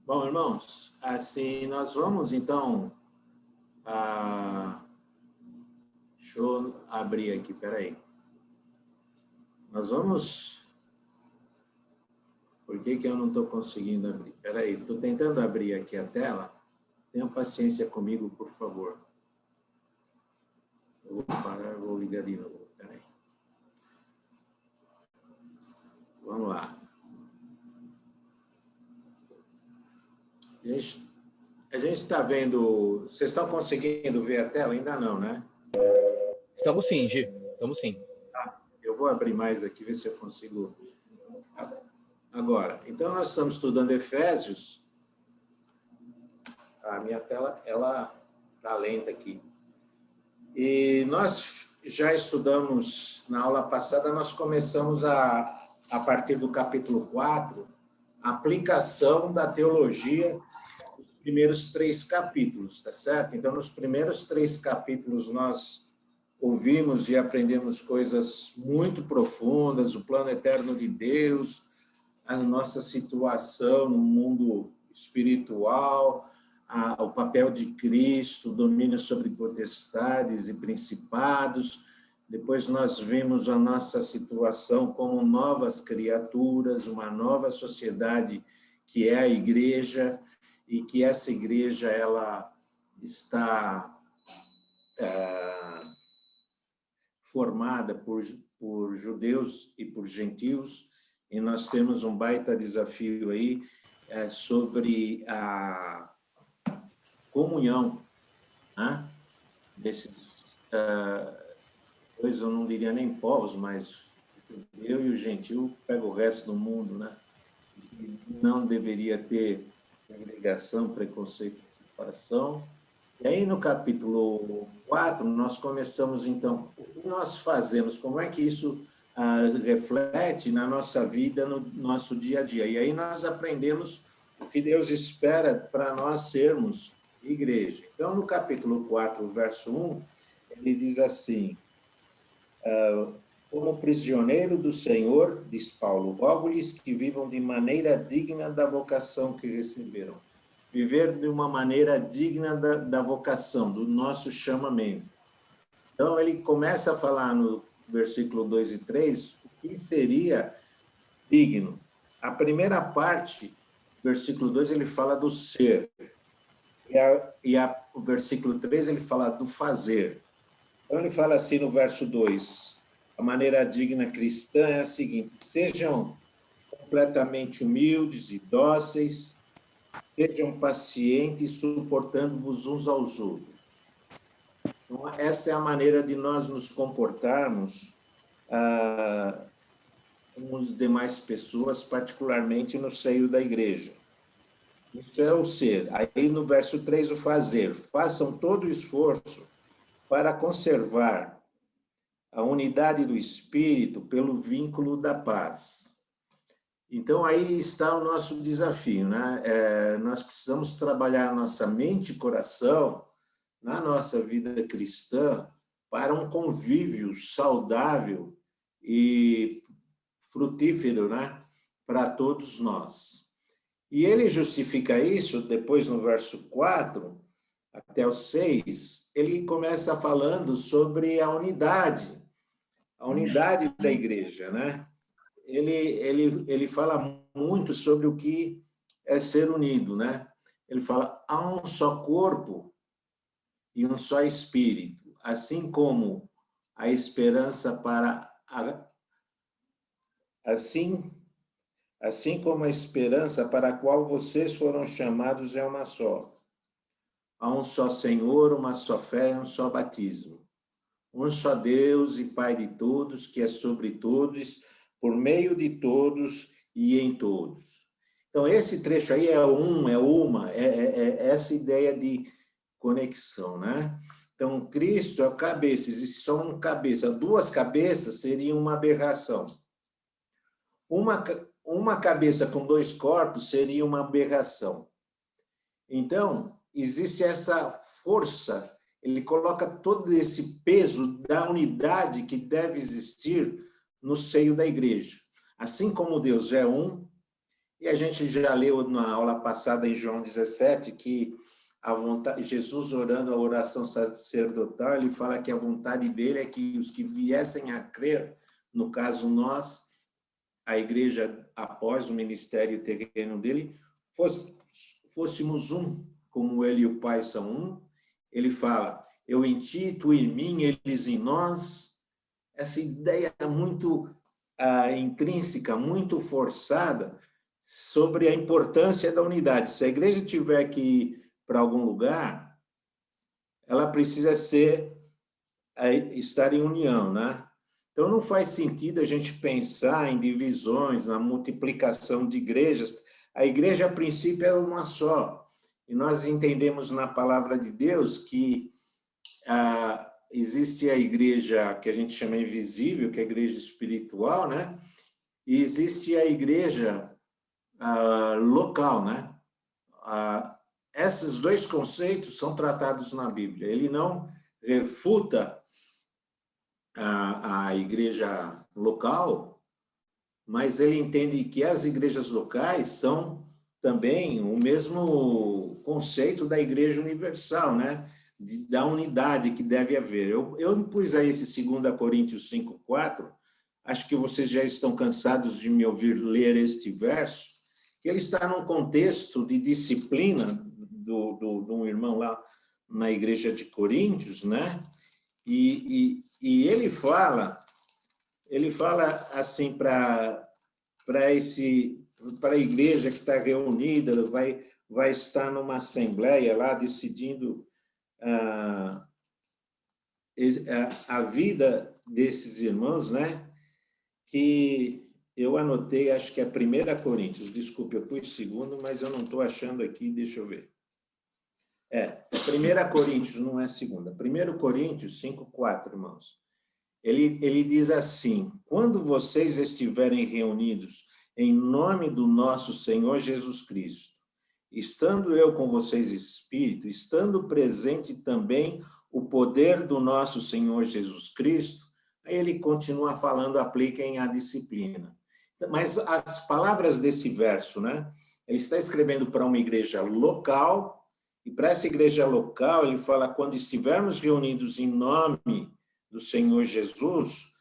Bom, irmãos, assim nós vamos então. Deixa eu abrir aqui, peraí. Nós vamos. Por que eu não estou conseguindo abrir? Peraí, estou tentando abrir aqui a tela. Tenha paciência comigo, por favor. Eu vou parar, vou ligar de novo. Peraí. Vamos lá. A gente está vendo. Vocês estão conseguindo ver a tela? Ainda não, né? Estamos sim, Gi. Estamos sim. Eu vou abrir mais aqui, ver se eu consigo. Agora, então nós estamos estudando Efésios. A minha tela, ela está lenta aqui. E nós já estudamos, na aula passada, nós começamos a partir do capítulo 4, a aplicação da teologia dos primeiros 3 capítulos, tá certo? Então, nos primeiros 3 capítulos, nós ouvimos e aprendemos coisas muito profundas, o plano eterno de Deus, a nossa situação no mundo espiritual, o papel de Cristo, o domínio sobre potestades e principados. Depois nós vimos a nossa situação como novas criaturas, uma nova sociedade que é a igreja, e que essa igreja ela está formada por judeus e por gentios, e nós temos um baita desafio aí sobre a comunhão, né? Desses, eu não diria nem povos, mas o judeu e o gentil pega o resto do mundo, né? E não deveria ter segregação, preconceito e separação. E aí, no capítulo 4, nós começamos, então, o que nós fazemos, como é que isso reflete na nossa vida, no nosso dia a dia. E aí nós aprendemos o que Deus espera para nós sermos igreja. Então, no capítulo 4, verso 1, ele diz assim: como prisioneiro do Senhor, diz Paulo, rogo-lhes que vivam de maneira digna da vocação que receberam. Viver de uma maneira digna da vocação, do nosso chamamento. Então, ele começa a falar no versículo 2 e 3, o que seria digno. A primeira parte, versículo 2, ele fala do ser. O versículo 3, ele fala do fazer. Então, ele fala assim no verso 2, a maneira digna cristã é a seguinte: sejam completamente humildes e dóceis, sejam pacientes, suportando-vos uns aos outros. Então, essa é a maneira de nós nos comportarmos com as demais pessoas, particularmente no seio da igreja. Isso é o ser. Aí no verso 3, o fazer. Façam todo o esforço para conservar a unidade do Espírito pelo vínculo da paz. Então, aí está o nosso desafio, né? Nós precisamos trabalhar nossa mente e coração na nossa vida cristã para um convívio saudável e frutífero, né? Para todos nós. E ele justifica isso, depois no verso 4 até o 6, ele começa falando sobre a unidade da igreja, né? Ele fala muito sobre o que é ser unido, né? Ele fala, há um só corpo e um só espírito, assim como a esperança para assim como a esperança para a qual vocês foram chamados é uma só. Há um só Senhor, uma só fé, um só batismo. Um só Deus e Pai de todos, que é sobre todos, por meio de todos e em todos. Então, esse trecho aí é essa ideia de conexão, né? Então, Cristo é o cabeça, existe só uma cabeça. 2 cabeças seria uma aberração. Uma cabeça com 2 corpos seria uma aberração. Então, existe essa força ele coloca todo esse peso da unidade que deve existir no seio da igreja. Assim como Deus é um, e a gente já leu na aula passada em João 17 que a vontade, Jesus orando a oração sacerdotal, ele fala que a vontade dele é que os que viessem a crer, no caso nós, a igreja após o ministério terreno dele, fôssemos um, como ele e o Pai são um. Ele fala, eu em ti, tu em mim, eles em nós. Essa ideia muito intrínseca, muito forçada, sobre a importância da unidade. Se a igreja tiver que ir para algum lugar, ela precisa estar em união, né? Então, não faz sentido a gente pensar em divisões, na multiplicação de igrejas. A igreja, a princípio, é uma só. E nós entendemos na palavra de Deus que existe a igreja que a gente chama invisível, que é a igreja espiritual, né? E existe a igreja local, né? Esses dois conceitos são tratados na Bíblia. Ele não refuta a igreja local, mas ele entende que as igrejas locais são também o mesmo conceito da igreja universal, né? Da unidade que deve haver. Eu pus aí esse 2 Coríntios 5:4, acho que vocês já estão cansados de me ouvir ler este verso, que ele está num contexto de disciplina de um irmão lá na igreja de Coríntios, né? E ele fala assim para a igreja que está reunida, vai estar numa assembleia lá decidindo a vida desses irmãos, né? Que eu anotei, acho que é 1 Coríntios, desculpe, eu pus 2, mas eu não estou achando aqui, deixa eu ver. 1 Coríntios, não é 2. 1 Coríntios 5:4, irmãos. Ele diz assim, quando vocês estiverem reunidos em nome do nosso Senhor Jesus Cristo, estando eu com vocês espírito, estando presente também o poder do nosso Senhor Jesus Cristo, aí ele continua falando, apliquem a disciplina. Mas as palavras desse verso, né? Ele está escrevendo para uma igreja local, e para essa igreja local, ele fala, quando estivermos reunidos em nome do Senhor Jesus,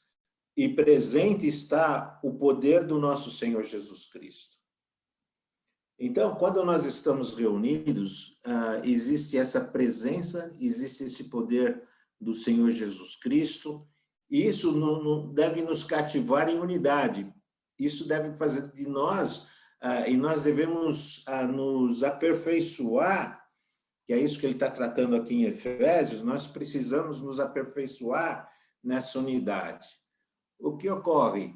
e presente está o poder do nosso Senhor Jesus Cristo. Então, quando nós estamos reunidos, existe essa presença, existe esse poder do Senhor Jesus Cristo, e isso não deve nos cativar em unidade. Isso deve fazer de nós, e nós devemos nos aperfeiçoar, que é isso que ele está tratando aqui em Efésios, nós precisamos nos aperfeiçoar nessa unidade. O que ocorre?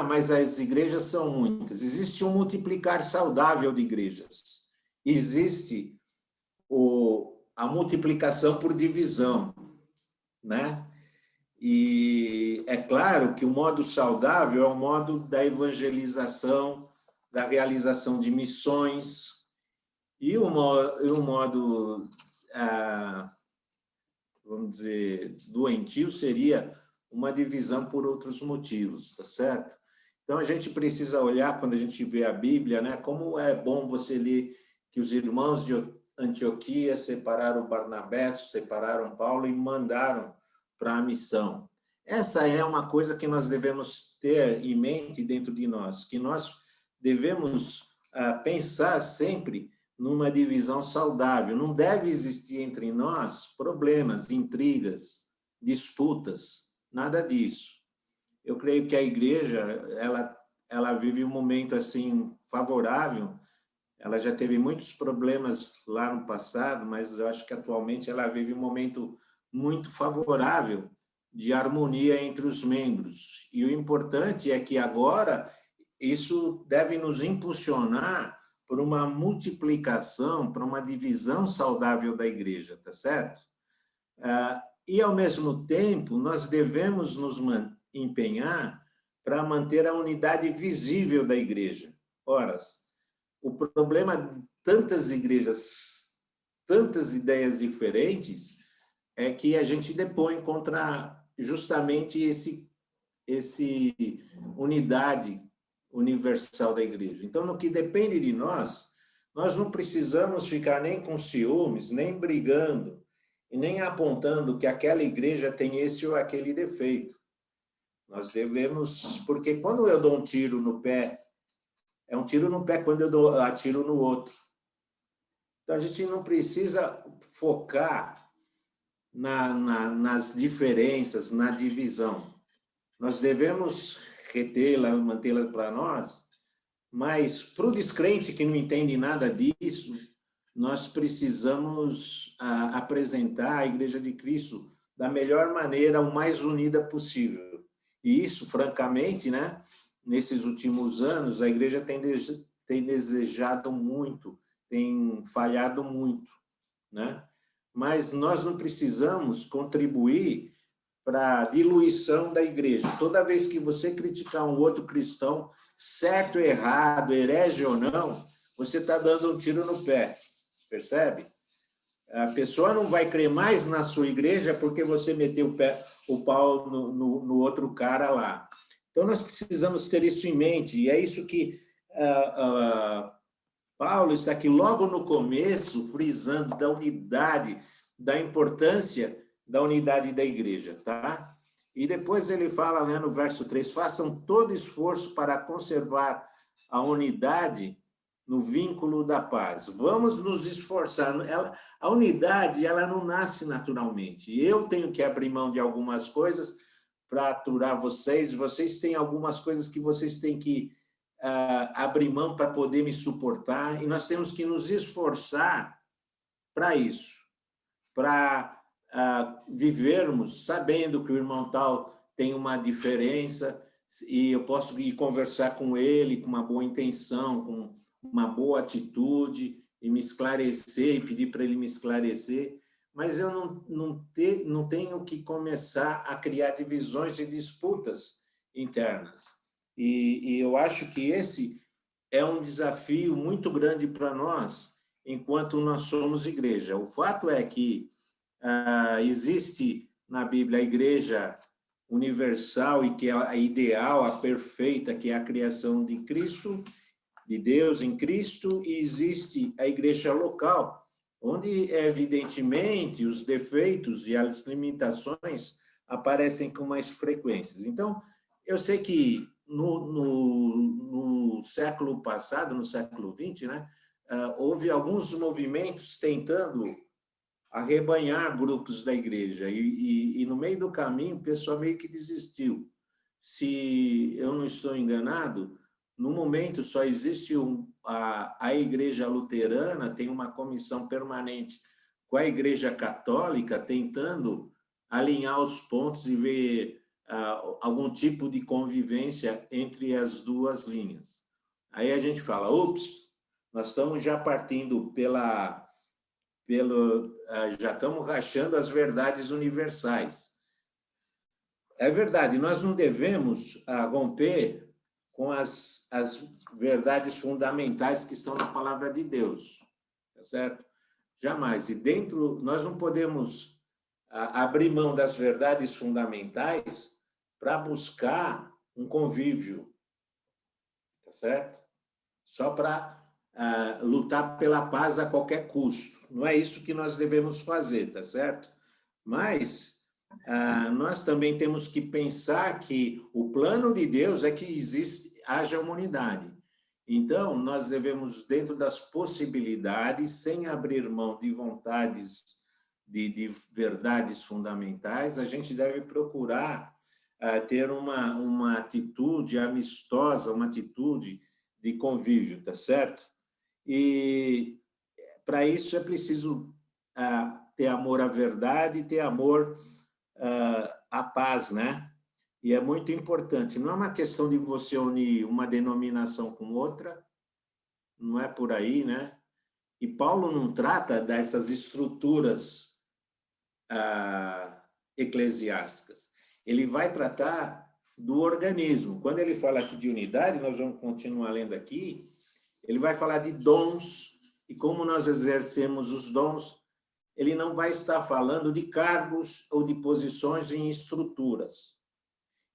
Mas as igrejas são muitas. Existe um multiplicar saudável de igrejas. Existe a multiplicação por divisão, né? E é claro que o modo saudável é o modo da evangelização, da realização de missões, e o modo vamos dizer, doentio seria uma divisão por outros motivos, tá certo? Então, a gente precisa olhar, quando a gente vê a Bíblia, né, como é bom você ler que os irmãos de Antioquia separaram Barnabé, separaram Paulo e mandaram para a missão. Essa é uma coisa que nós devemos ter em mente dentro de nós, que nós devemos pensar sempre numa divisão saudável. Não deve existir entre nós problemas, intrigas, disputas, nada disso. Eu creio que a igreja, ela vive um momento assim favorável. Ela já teve muitos problemas lá no passado, mas eu acho que atualmente ela vive um momento muito favorável de harmonia entre os membros. E o importante é que agora isso deve nos impulsionar por uma multiplicação, para uma divisão saudável da igreja, tá certo? E, ao mesmo tempo, nós devemos nos empenhar para manter a unidade visível da igreja. Ora, o problema de tantas igrejas tantas ideias diferentes, é que a gente depõe contra justamente esse unidade universal da igreja. Então, no que depende de nós, nós não precisamos ficar nem com ciúmes, nem brigando, e nem apontando que aquela igreja tem esse ou aquele defeito. Nós devemos, porque quando eu dou um tiro no pé, é um tiro no pé quando eu atiro no outro. Então, a gente não precisa focar nas diferenças, na divisão. Nós devemos retê-la, mantê-la para nós, mas para o descrente que não entende nada disso, nós precisamos apresentar a Igreja de Cristo da melhor maneira, o mais unida possível. E isso, francamente, né, nesses últimos anos, a Igreja tem desejado muito, tem falhado muito, né? Mas nós não precisamos contribuir para a diluição da igreja. Toda vez que você criticar um outro cristão, certo ou errado, herege ou não, você está dando um tiro no pé, percebe? A pessoa não vai crer mais na sua igreja porque você meteu o pau no outro cara lá. Então, nós precisamos ter isso em mente, e é isso que Paulo está aqui logo no começo, frisando da unidade, da importância da unidade da igreja, tá? E depois ele fala, né, no verso 3, façam todo esforço para conservar a unidade no vínculo da paz. Vamos nos esforçar. A unidade, ela não nasce naturalmente. Eu tenho que abrir mão de algumas coisas para aturar vocês. Vocês têm algumas coisas que vocês têm que abrir mão para poder me suportar. E nós temos que nos esforçar para isso, para vivermos sabendo que o irmão tal tem uma diferença e eu posso ir conversar com ele com uma boa intenção, com uma boa atitude e me esclarecer e pedir para ele me esclarecer, mas eu não tenho que começar a criar divisões e disputas internas. E eu acho que esse é um desafio muito grande para nós, enquanto nós somos igreja. O fato é que existe na Bíblia a igreja universal e que é a ideal, a perfeita, que é a criação de Cristo, de Deus em Cristo, e existe a igreja local, onde, evidentemente, os defeitos e as limitações aparecem com mais frequências. Então, eu sei que no século passado, no século XX, né, houve alguns movimentos tentando arrebanhar grupos da igreja, e no meio do caminho o pessoal meio que desistiu. Se eu não estou enganado, no momento só existe a igreja luterana, tem uma comissão permanente com a igreja católica, tentando alinhar os pontos e ver algum tipo de convivência entre as duas linhas. Aí a gente fala, ups, nós estamos já partindo já estamos rachando as verdades universais. É verdade, nós não devemos romper com as verdades fundamentais que estão na palavra de Deus, tá certo? Jamais. E nós não podemos abrir mão das verdades fundamentais para buscar um convívio, tá certo? Só para lutar pela paz a qualquer custo. Não é isso que nós devemos fazer, tá certo? Mas nós também temos que pensar que o plano de Deus é que haja uma unidade. Então, nós devemos, dentro das possibilidades, sem abrir mão de vontades, de verdades fundamentais, a gente deve procurar ter uma atitude amistosa, uma atitude de convívio, tá certo? E para isso é preciso ter amor à verdade e ter amor à paz, né? E é muito importante. Não é uma questão de você unir uma denominação com outra, não é por aí, né? E Paulo não trata dessas estruturas eclesiásticas. Ele vai tratar do organismo. Quando ele fala aqui de unidade, nós vamos continuar lendo aqui, ele vai falar de dons, e como nós exercemos os dons, ele não vai estar falando de cargos ou de posições em estruturas.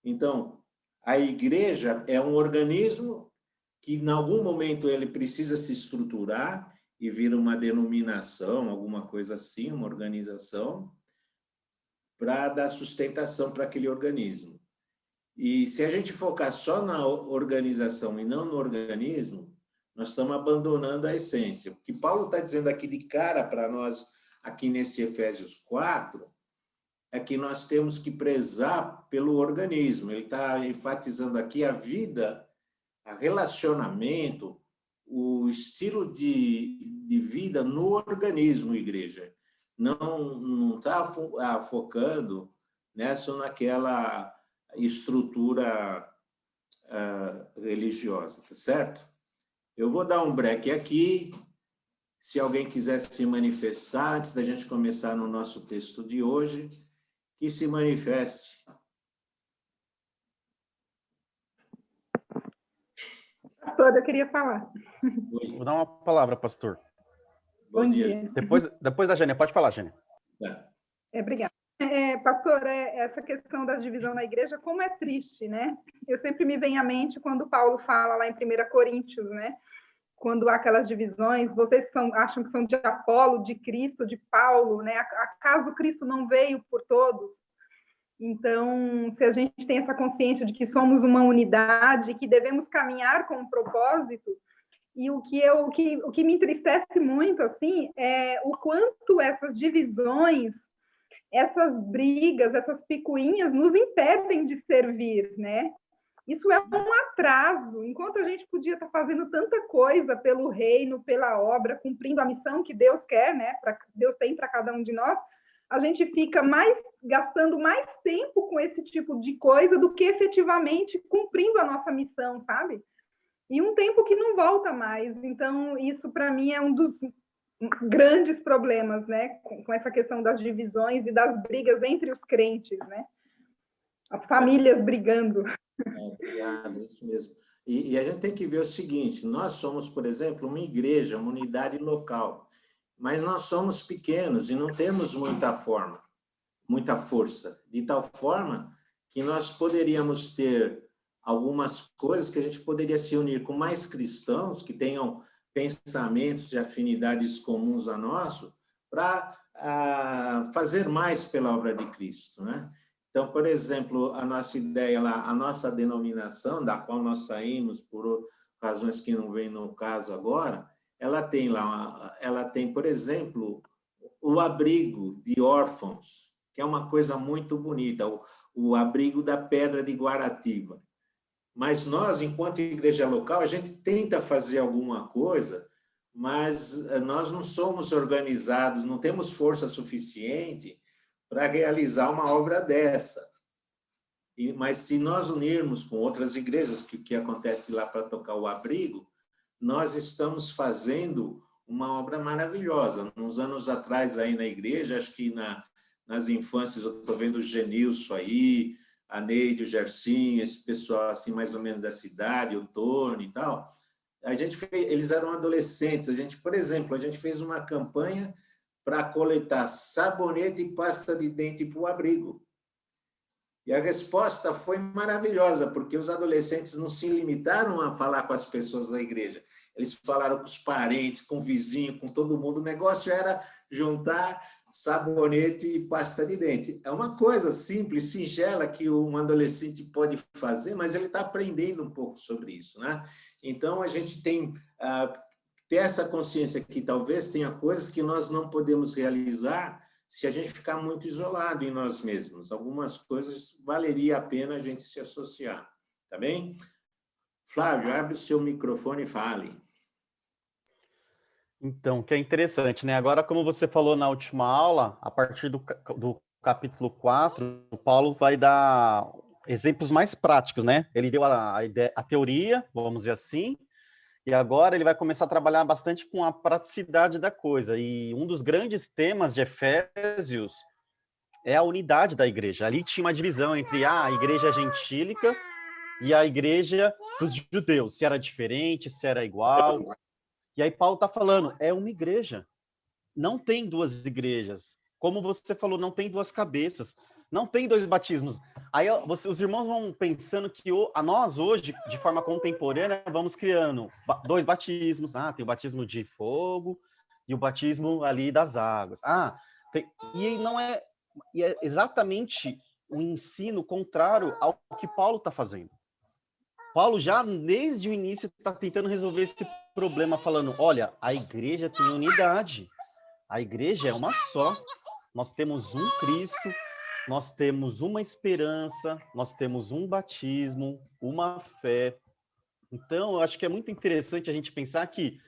Então, a igreja é um organismo que, em algum momento, ele precisa se estruturar e vir uma denominação, alguma coisa assim, uma organização, para dar sustentação para aquele organismo. E se a gente focar só na organização e não no organismo, nós estamos abandonando a essência. O que Paulo está dizendo aqui de cara para nós, aqui nesse Efésios 4, é que nós temos que prezar pelo organismo. Ele está enfatizando aqui a vida, o relacionamento, o estilo de vida no organismo, igreja. Não está focando nessa, naquela estrutura religiosa, tá certo? Eu vou dar um break aqui. Se alguém quiser se manifestar, antes da gente começar no nosso texto de hoje, que se manifeste. Pastor, eu queria falar. Oi. Vou dar uma palavra, pastor. Bom dia. Depois da Gênia. Pode falar, Gênia. Tá. Obrigada. Pastor, essa questão da divisão na igreja, como é triste, né? Eu sempre me vem à mente quando Paulo fala lá em 1 Coríntios, né? Quando há aquelas divisões, vocês acham que são de Apolo, de Cristo, de Paulo, né? Acaso Cristo não veio por todos? Então, se a gente tem essa consciência de que somos uma unidade, que devemos caminhar com um propósito, e o que me entristece muito, assim, é o quanto essas divisões, essas brigas, essas picuinhas nos impedem de servir, né? Isso é um atraso, enquanto a gente podia estar fazendo tanta coisa pelo reino, pela obra, cumprindo a missão que Deus quer, né? Deus tem para cada um de nós, a gente fica gastando mais tempo com esse tipo de coisa do que efetivamente cumprindo a nossa missão, sabe? E um tempo que não volta mais. Então, isso, para mim, é um dos grandes problemas, né? Com essa questão das divisões e das brigas entre os crentes, né? As famílias brigando. Obrigado, isso mesmo. E a gente tem que ver o seguinte, nós somos, por exemplo, uma igreja, uma unidade local, mas nós somos pequenos e não temos muita força, de tal forma que nós poderíamos ter algumas coisas que a gente poderia se unir com mais cristãos que tenham pensamentos e afinidades comuns a nosso para fazer mais pela obra de Cristo, né? Então, por exemplo, a nossa ideia lá, a nossa denominação, da qual nós saímos por razões que não vêm no caso agora, ela tem, por exemplo, o abrigo de órfãos, que é uma coisa muito bonita, o abrigo da Pedra de Guaratiba. Mas nós, enquanto igreja local, a gente tenta fazer alguma coisa, mas nós não somos organizados, não temos força suficiente para realizar uma obra dessa. Mas se nós unirmos com outras igrejas, que acontece lá para tocar o abrigo, nós estamos fazendo uma obra maravilhosa. Uns anos atrás, aí na igreja, acho que nas infâncias, eu estou vendo o Genilson aí, a Neide, o Gersinho, esse pessoal assim mais ou menos da cidade, o Tony e tal. Eles eram adolescentes. Por exemplo, a gente fez uma campanha para coletar sabonete e pasta de dente para o abrigo. E a resposta foi maravilhosa, porque os adolescentes não se limitaram a falar com as pessoas da igreja. Eles falaram com os parentes, com o vizinho, com todo mundo. O negócio era juntar sabonete e pasta de dente. É uma coisa simples, singela, que um adolescente pode fazer, mas ele está aprendendo um pouco sobre isso, né? Então, a gente tem ter essa consciência que talvez tenha coisas que nós não podemos realizar se a gente ficar muito isolado em nós mesmos. Algumas coisas valeria a pena a gente se associar, tá bem? Flávio, abre o seu microfone e fale. Então, que é interessante, né? Agora, como você falou na última aula, a partir do capítulo 4, o Paulo vai dar exemplos mais práticos, né? Ele deu a teoria, vamos dizer assim, e agora ele vai começar a trabalhar bastante com a praticidade da coisa. E um dos grandes temas de Efésios é a unidade da igreja. Ali tinha uma divisão entre a igreja gentílica e a igreja dos judeus, se era diferente, se era igual. E aí Paulo está falando, é uma igreja. Não tem duas igrejas. Como você falou, não tem duas cabeças. Não tem dois batismos. Aí os irmãos vão pensando que nós hoje, de forma contemporânea, vamos criando dois batismos. Tem o batismo de fogo e o batismo ali das águas. E não é, e é exatamente o ensino contrário ao que Paulo está fazendo. Paulo já, desde o início, está tentando resolver esse problema, falando, olha, a igreja tem unidade. A igreja é uma só. Nós temos um Cristo, nós temos uma esperança, nós temos um batismo, uma fé. Então, eu acho que é muito interessante a gente pensar que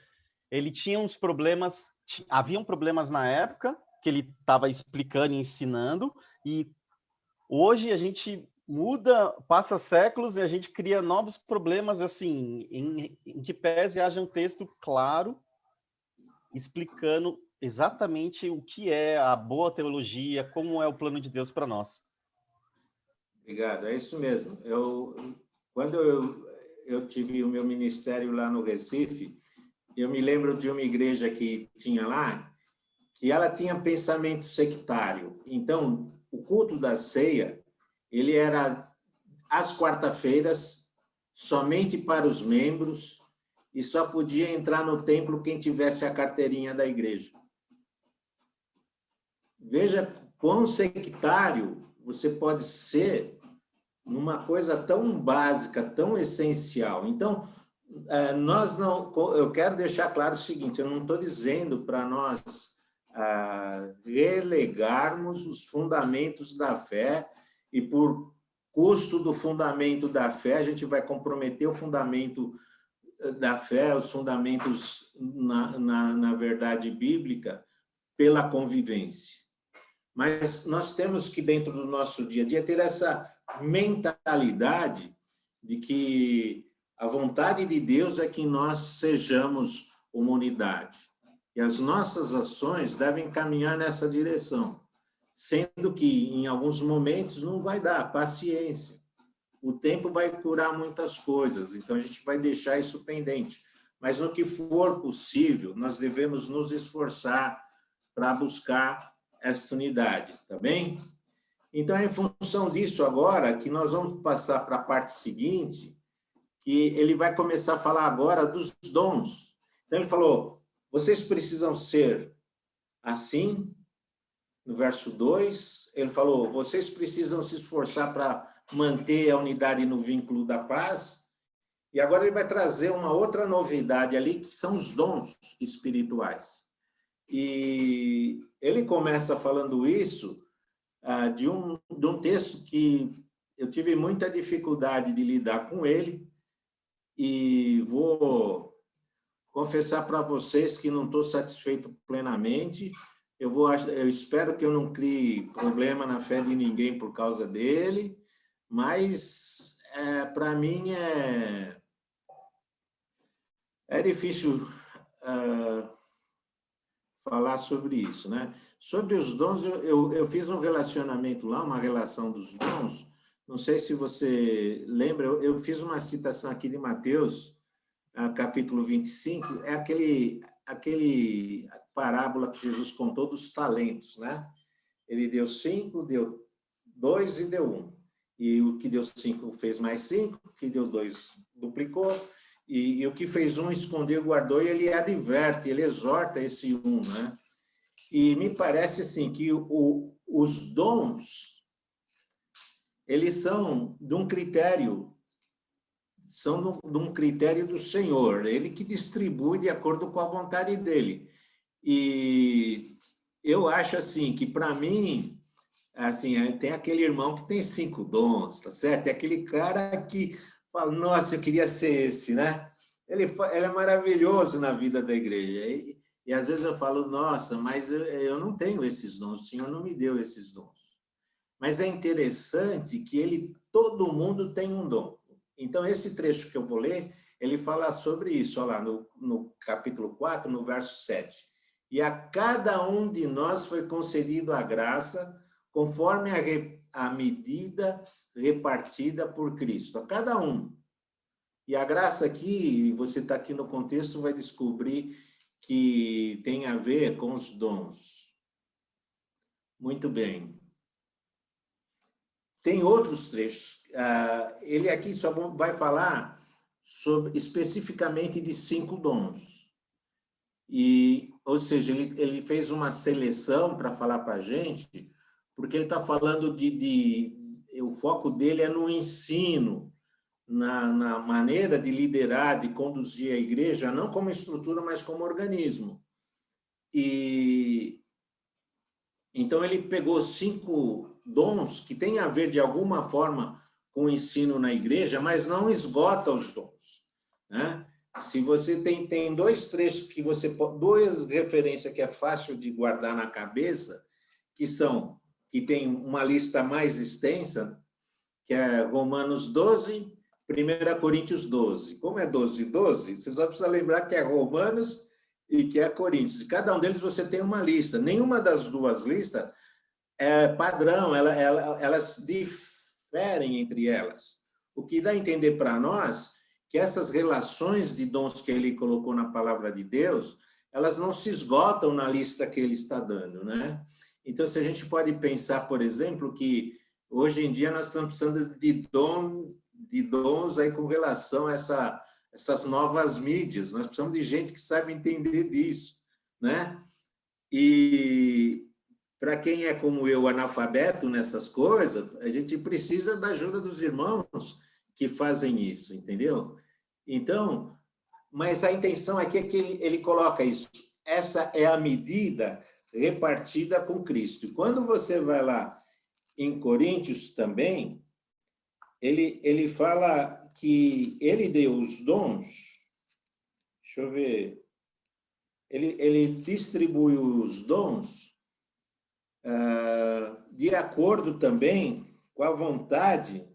ele tinha uns problemas, haviam problemas na época, que ele estava explicando e ensinando, e hoje a gente muda, passa séculos e a gente cria novos problemas, assim, em que pese haja um texto claro, explicando exatamente o que é a boa teologia, como é o plano de Deus para nós. Obrigado, é isso mesmo. Quando eu tive o meu ministério lá no Recife, eu me lembro de uma igreja que tinha lá, que ela tinha pensamento sectário. Então, o culto da ceia, ele era às quarta-feiras, somente para os membros, e só podia entrar no templo quem tivesse a carteirinha da igreja. Veja quão sectário você pode ser numa coisa tão básica, tão essencial. Então, nós não... Eu quero deixar claro o seguinte, eu não estou dizendo para nós relegarmos os fundamentos da fé e, por custo do fundamento da fé, a gente vai comprometer o fundamento da fé, os fundamentos na verdade bíblica, pela convivência. Mas nós temos que, dentro do nosso dia a dia, ter essa mentalidade de que a vontade de Deus é que nós sejamos uma unidade. E as nossas ações devem caminhar nessa direção, sendo que, em alguns momentos, não vai dar, paciência. O tempo vai curar muitas coisas, então a gente vai deixar isso pendente. Mas, no que for possível, nós devemos nos esforçar para buscar essa unidade, tá bem? Então, é em função disso agora que nós vamos passar para a parte seguinte, que ele vai começar a falar agora dos dons. Então, ele falou, vocês precisam ser assim, no verso 2, ele falou, vocês precisam se esforçar para manter a unidade no vínculo da paz, e agora ele vai trazer uma outra novidade ali, que são os dons espirituais. E ele começa falando isso de um texto que eu tive muita dificuldade de lidar com ele, e vou confessar para vocês que não estou satisfeito plenamente. Eu espero que eu não crie problema na fé de ninguém por causa dele, mas para mim é difícil falar sobre isso, né? Sobre os dons, eu fiz um relacionamento lá, uma relação dos dons. Não sei se você lembra, eu fiz uma citação aqui de Mateus, capítulo 25, é aquele parábola que Jesus contou dos talentos, né? Ele deu 5, deu 2 e deu 1. E o que deu 5 fez mais 5, o que deu 2 duplicou, e o que fez 1 escondeu e guardou, e ele adverte, ele exorta esse 1, né? E me parece assim que os dons, eles são de um critério do Senhor, ele que distribui de acordo com a vontade dele. E eu acho assim que, para mim, assim, tem aquele irmão que tem 5 dons, tá certo? É aquele cara que fala, nossa, eu queria ser esse, né? Ele é maravilhoso na vida da igreja. E às vezes eu falo, nossa, mas eu não tenho esses dons, o Senhor não me deu esses dons. Mas é interessante que todo mundo tem um dom. Então, esse trecho que eu vou ler, ele fala sobre isso, olha lá, no capítulo 4, no verso 7. E a cada um de nós foi concedido a graça, conforme a medida repartida por Cristo. A cada um. E a graça aqui, você está aqui no contexto, vai descobrir que tem a ver com os dons. Muito bem. Tem outros trechos. Ele aqui só vai falar especificamente de 5 dons. Ou seja, ele fez uma seleção para falar para a gente, porque ele está falando o foco dele é no ensino, na maneira de liderar, de conduzir a igreja, não como estrutura, mas como organismo. Então, ele pegou 5 dons que têm a ver, de alguma forma, com o ensino na igreja, mas não esgota os dons, né? Se você tem 2 trechos que você... 2 referências que é fácil de guardar na cabeça, que tem uma lista mais extensa, que é Romanos 12, 1 Coríntios 12. Como é 12 e 12, você só precisa lembrar que é Romanos e que é Coríntios. De cada um deles você tem uma lista. Nenhuma das 2 listas é padrão, elas diferem entre elas. O que dá a entender para nós que essas relações de dons que ele colocou na palavra de Deus, elas não se esgotam na lista que ele está dando, né? Então, se a gente pode pensar, por exemplo, que hoje em dia nós estamos precisando de dons aí com relação a essas novas mídias. Nós precisamos de gente que saiba entender disso, né? E para quem é como eu, analfabeto nessas coisas, a gente precisa da ajuda dos irmãos que fazem isso, entendeu? Então, mas a intenção aqui é que ele coloca isso. Essa é a medida repartida com Cristo. E quando você vai lá em Coríntios também, ele fala que ele deu os dons, deixa eu ver, ele distribui os dons de acordo também com a vontade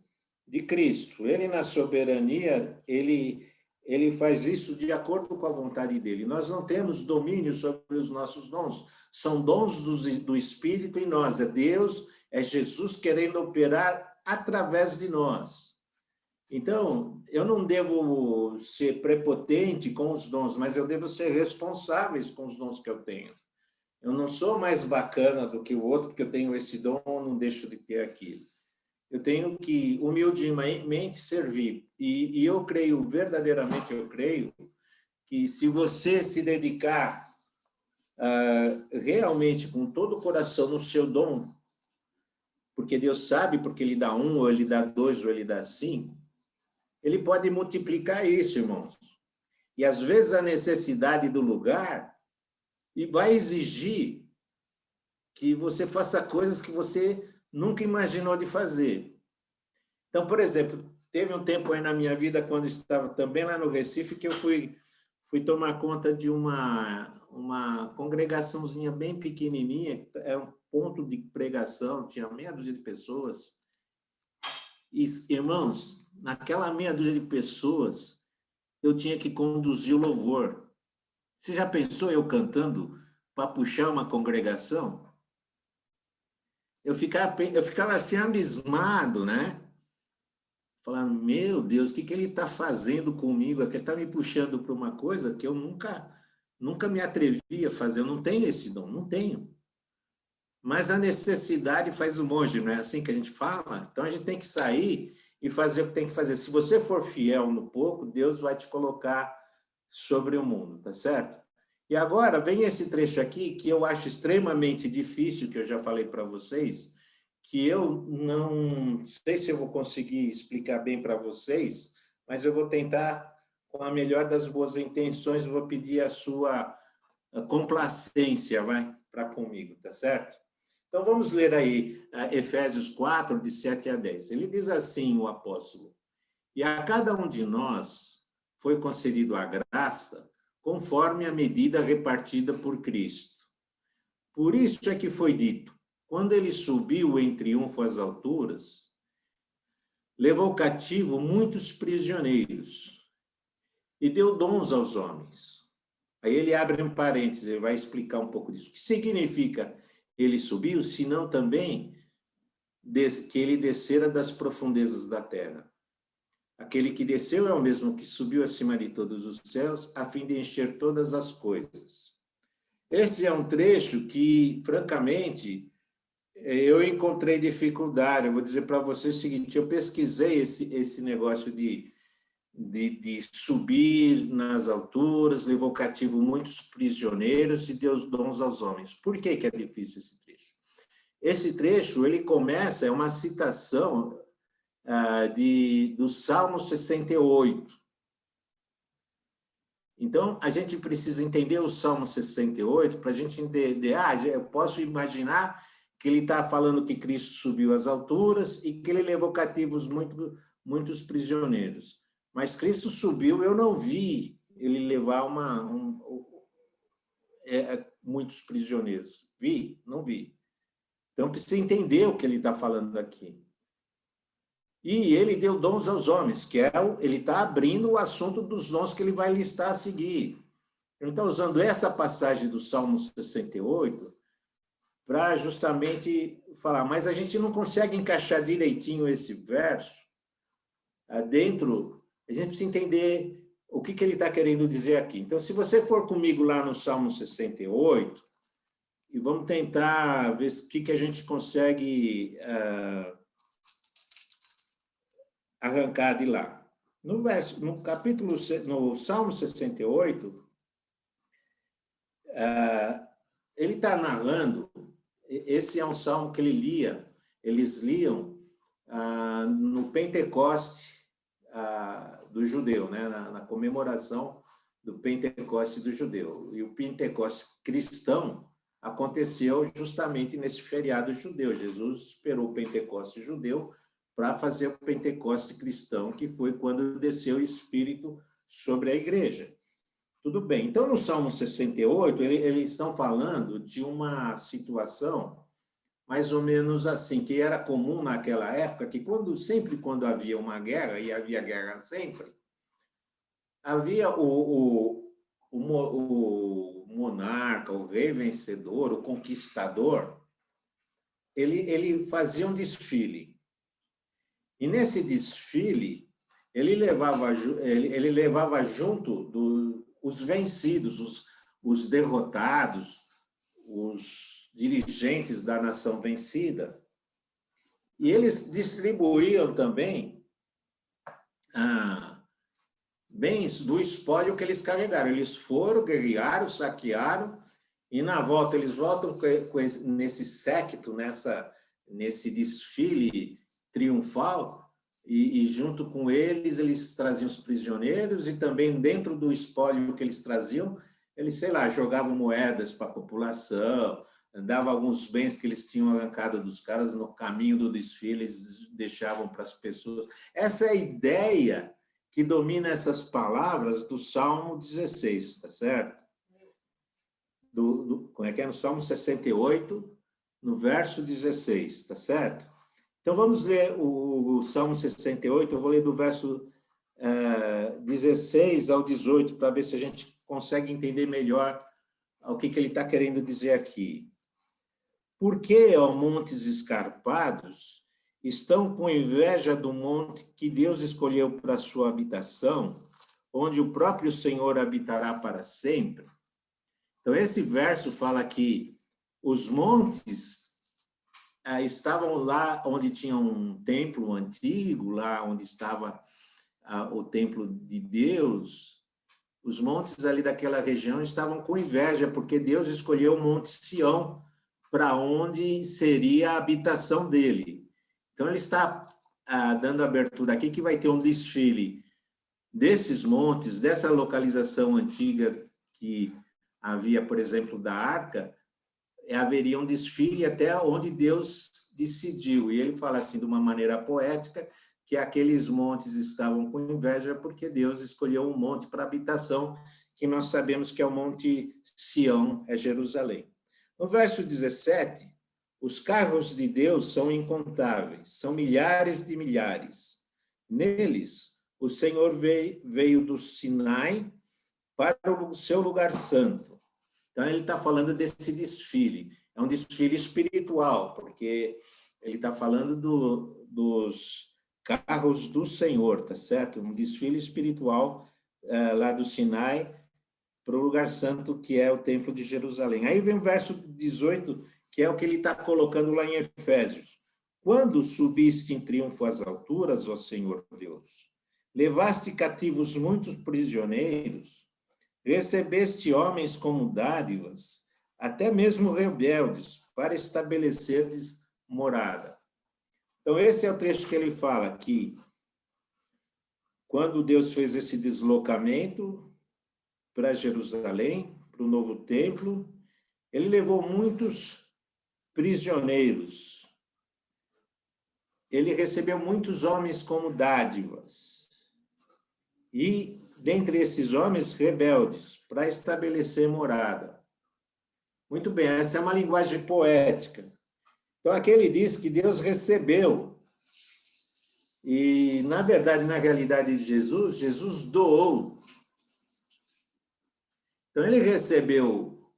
de Cristo. Ele, na soberania, ele faz isso de acordo com a vontade dele. Nós não temos domínio sobre os nossos dons, são dons do Espírito em nós, é Deus, é Jesus querendo operar através de nós. Então, eu não devo ser prepotente com os dons, mas eu devo ser responsável com os dons que eu tenho. Eu não sou mais bacana do que o outro, porque eu tenho esse dom, não deixo de ter aquilo. Eu tenho que, humildemente, servir. E eu creio, verdadeiramente eu creio, que se você se dedicar realmente com todo o coração no seu dom, porque Deus sabe, porque Ele dá 1, ou Ele dá 2, ou Ele dá 5, Ele pode multiplicar isso, irmãos. E, às vezes, a necessidade do lugar vai exigir que você faça coisas que você nunca imaginou de fazer. Então, por exemplo, teve um tempo aí na minha vida, quando estava também lá no Recife, que eu fui tomar conta de uma congregaçãozinha bem pequenininha, é um ponto de pregação, tinha meia dúzia de pessoas. E, irmãos, naquela meia dúzia de pessoas, eu tinha que conduzir o louvor. Você já pensou eu cantando para puxar uma congregação? Eu ficava assim abismado, né? Falando, meu Deus, o que ele está fazendo comigo? Ele está me puxando para uma coisa que eu nunca me atrevi a fazer. Eu não tenho esse dom, não tenho. Mas a necessidade faz o monge, não é assim que a gente fala? Então, a gente tem que sair e fazer o que tem que fazer. Se você for fiel no pouco, Deus vai te colocar sobre o mundo, tá certo? E agora, vem esse trecho aqui, que eu acho extremamente difícil, que eu já falei para vocês, que eu não sei se eu vou conseguir explicar bem para vocês, mas eu vou tentar, com a melhor das boas intenções, vou pedir a sua complacência, para comigo, tá certo? Então, vamos ler aí Efésios 4, de 7 a 10. Ele diz assim, o apóstolo: e a cada um de nós foi concedido a graça conforme a medida repartida por Cristo. Por isso é que foi dito, quando ele subiu em triunfo às alturas, levou cativo muitos prisioneiros e deu dons aos homens. Aí ele abre um parênteses, ele vai explicar um pouco disso. O que significa ele subiu, senão também que ele descera das profundezas da terra? Aquele que desceu é o mesmo que subiu acima de todos os céus, a fim de encher todas as coisas. Esse é um trecho que, francamente, eu encontrei dificuldade. Eu vou dizer para você o seguinte, eu pesquisei esse negócio de subir nas alturas, levou cativo muitos prisioneiros e deu dons aos homens. Por que é difícil esse trecho? Esse trecho, ele começa, é uma citação do Salmo 68. Então, a gente precisa entender o Salmo 68 para a gente entender, eu posso imaginar que ele está falando que Cristo subiu às alturas e que ele levou cativos muitos prisioneiros. Mas Cristo subiu, eu não vi ele levar muitos prisioneiros. Vi? Não vi. Então, precisa entender o que ele está falando aqui. E ele deu dons aos homens, que ele está abrindo o assunto dos dons que ele vai listar a seguir. Ele está usando essa passagem do Salmo 68 para justamente falar, mas a gente não consegue encaixar direitinho esse verso dentro, a gente precisa entender o que ele está querendo dizer aqui. Então, se você for comigo lá no Salmo 68, e vamos tentar ver o que a gente consegue arrancar de lá. No Salmo 68, ele está narrando, esse é um salmo que eles liam no Pentecoste do judeu, né? na comemoração do Pentecoste do judeu. E o Pentecoste cristão aconteceu justamente nesse feriado judeu. Jesus esperou o Pentecoste judeu para fazer o Pentecoste cristão, que foi quando desceu o Espírito sobre a igreja. Tudo bem. Então, no Salmo 68, eles estão falando de uma situação mais ou menos assim, que era comum naquela época, que sempre quando havia uma guerra, e havia guerra sempre, havia o monarca, o rei vencedor, o conquistador, ele fazia um desfile. E nesse desfile, ele levava junto os vencidos, os derrotados, os dirigentes da nação vencida. E eles distribuíam também bens do espólio que eles carregaram. Eles foram, guerrearam, saquearam, e na volta eles voltam nesse séquito, nesse desfile triunfal, e junto com eles traziam os prisioneiros, e também dentro do espólio que eles traziam, eles, sei lá, jogavam moedas para a população, davam alguns bens que eles tinham arrancado dos caras no caminho do desfile, eles deixavam para as pessoas. Essa é a ideia que domina essas palavras do Salmo 16, está certo? Como é que é? No Salmo 68, no verso 16, está certo? Então, vamos ler o Salmo 68, eu vou ler do verso 16 ao 18, para ver se a gente consegue entender melhor o que ele está querendo dizer aqui. Por que, ó montes escarpados, estão com inveja do monte que Deus escolheu para sua habitação, onde o próprio Senhor habitará para sempre? Então, esse verso fala que os montes estavam lá onde tinha um templo antigo, lá onde estava o templo de Deus. Os montes ali daquela região estavam com inveja, porque Deus escolheu o Monte Sião para onde seria a habitação dele. Então, ele está dando abertura aqui que vai ter um desfile desses montes, dessa localização antiga que havia, por exemplo, da Arca, haveria um desfile até onde Deus decidiu. E ele fala assim, de uma maneira poética, que aqueles montes estavam com inveja porque Deus escolheu um monte para habitação, que nós sabemos que é o Monte Sião, é Jerusalém. No verso 17, os carros de Deus são incontáveis, são milhares de milhares. Neles, o Senhor veio do Sinai para o seu lugar santo. Então, ele está falando desse desfile. É um desfile espiritual, porque ele está falando dos carros do Senhor, tá certo? Um desfile espiritual lá do Sinai para o lugar santo, que é o Templo de Jerusalém. Aí vem o verso 18, que é o que ele está colocando lá em Efésios. Quando subiste em triunfo às alturas, ó Senhor Deus, levaste cativos muitos prisioneiros, recebeste homens como dádivas, até mesmo rebeldes, para estabelecerdes morada. Então, esse é o trecho que ele fala que, quando Deus fez esse deslocamento para Jerusalém, para o novo templo, ele levou muitos prisioneiros. Ele recebeu muitos homens como dádivas. E, dentre esses homens, rebeldes, para estabelecer morada. Muito bem, essa é uma linguagem poética. Então, aqui ele diz que Deus recebeu. E, na verdade, na realidade de Jesus, Jesus doou. Então, ele recebeu.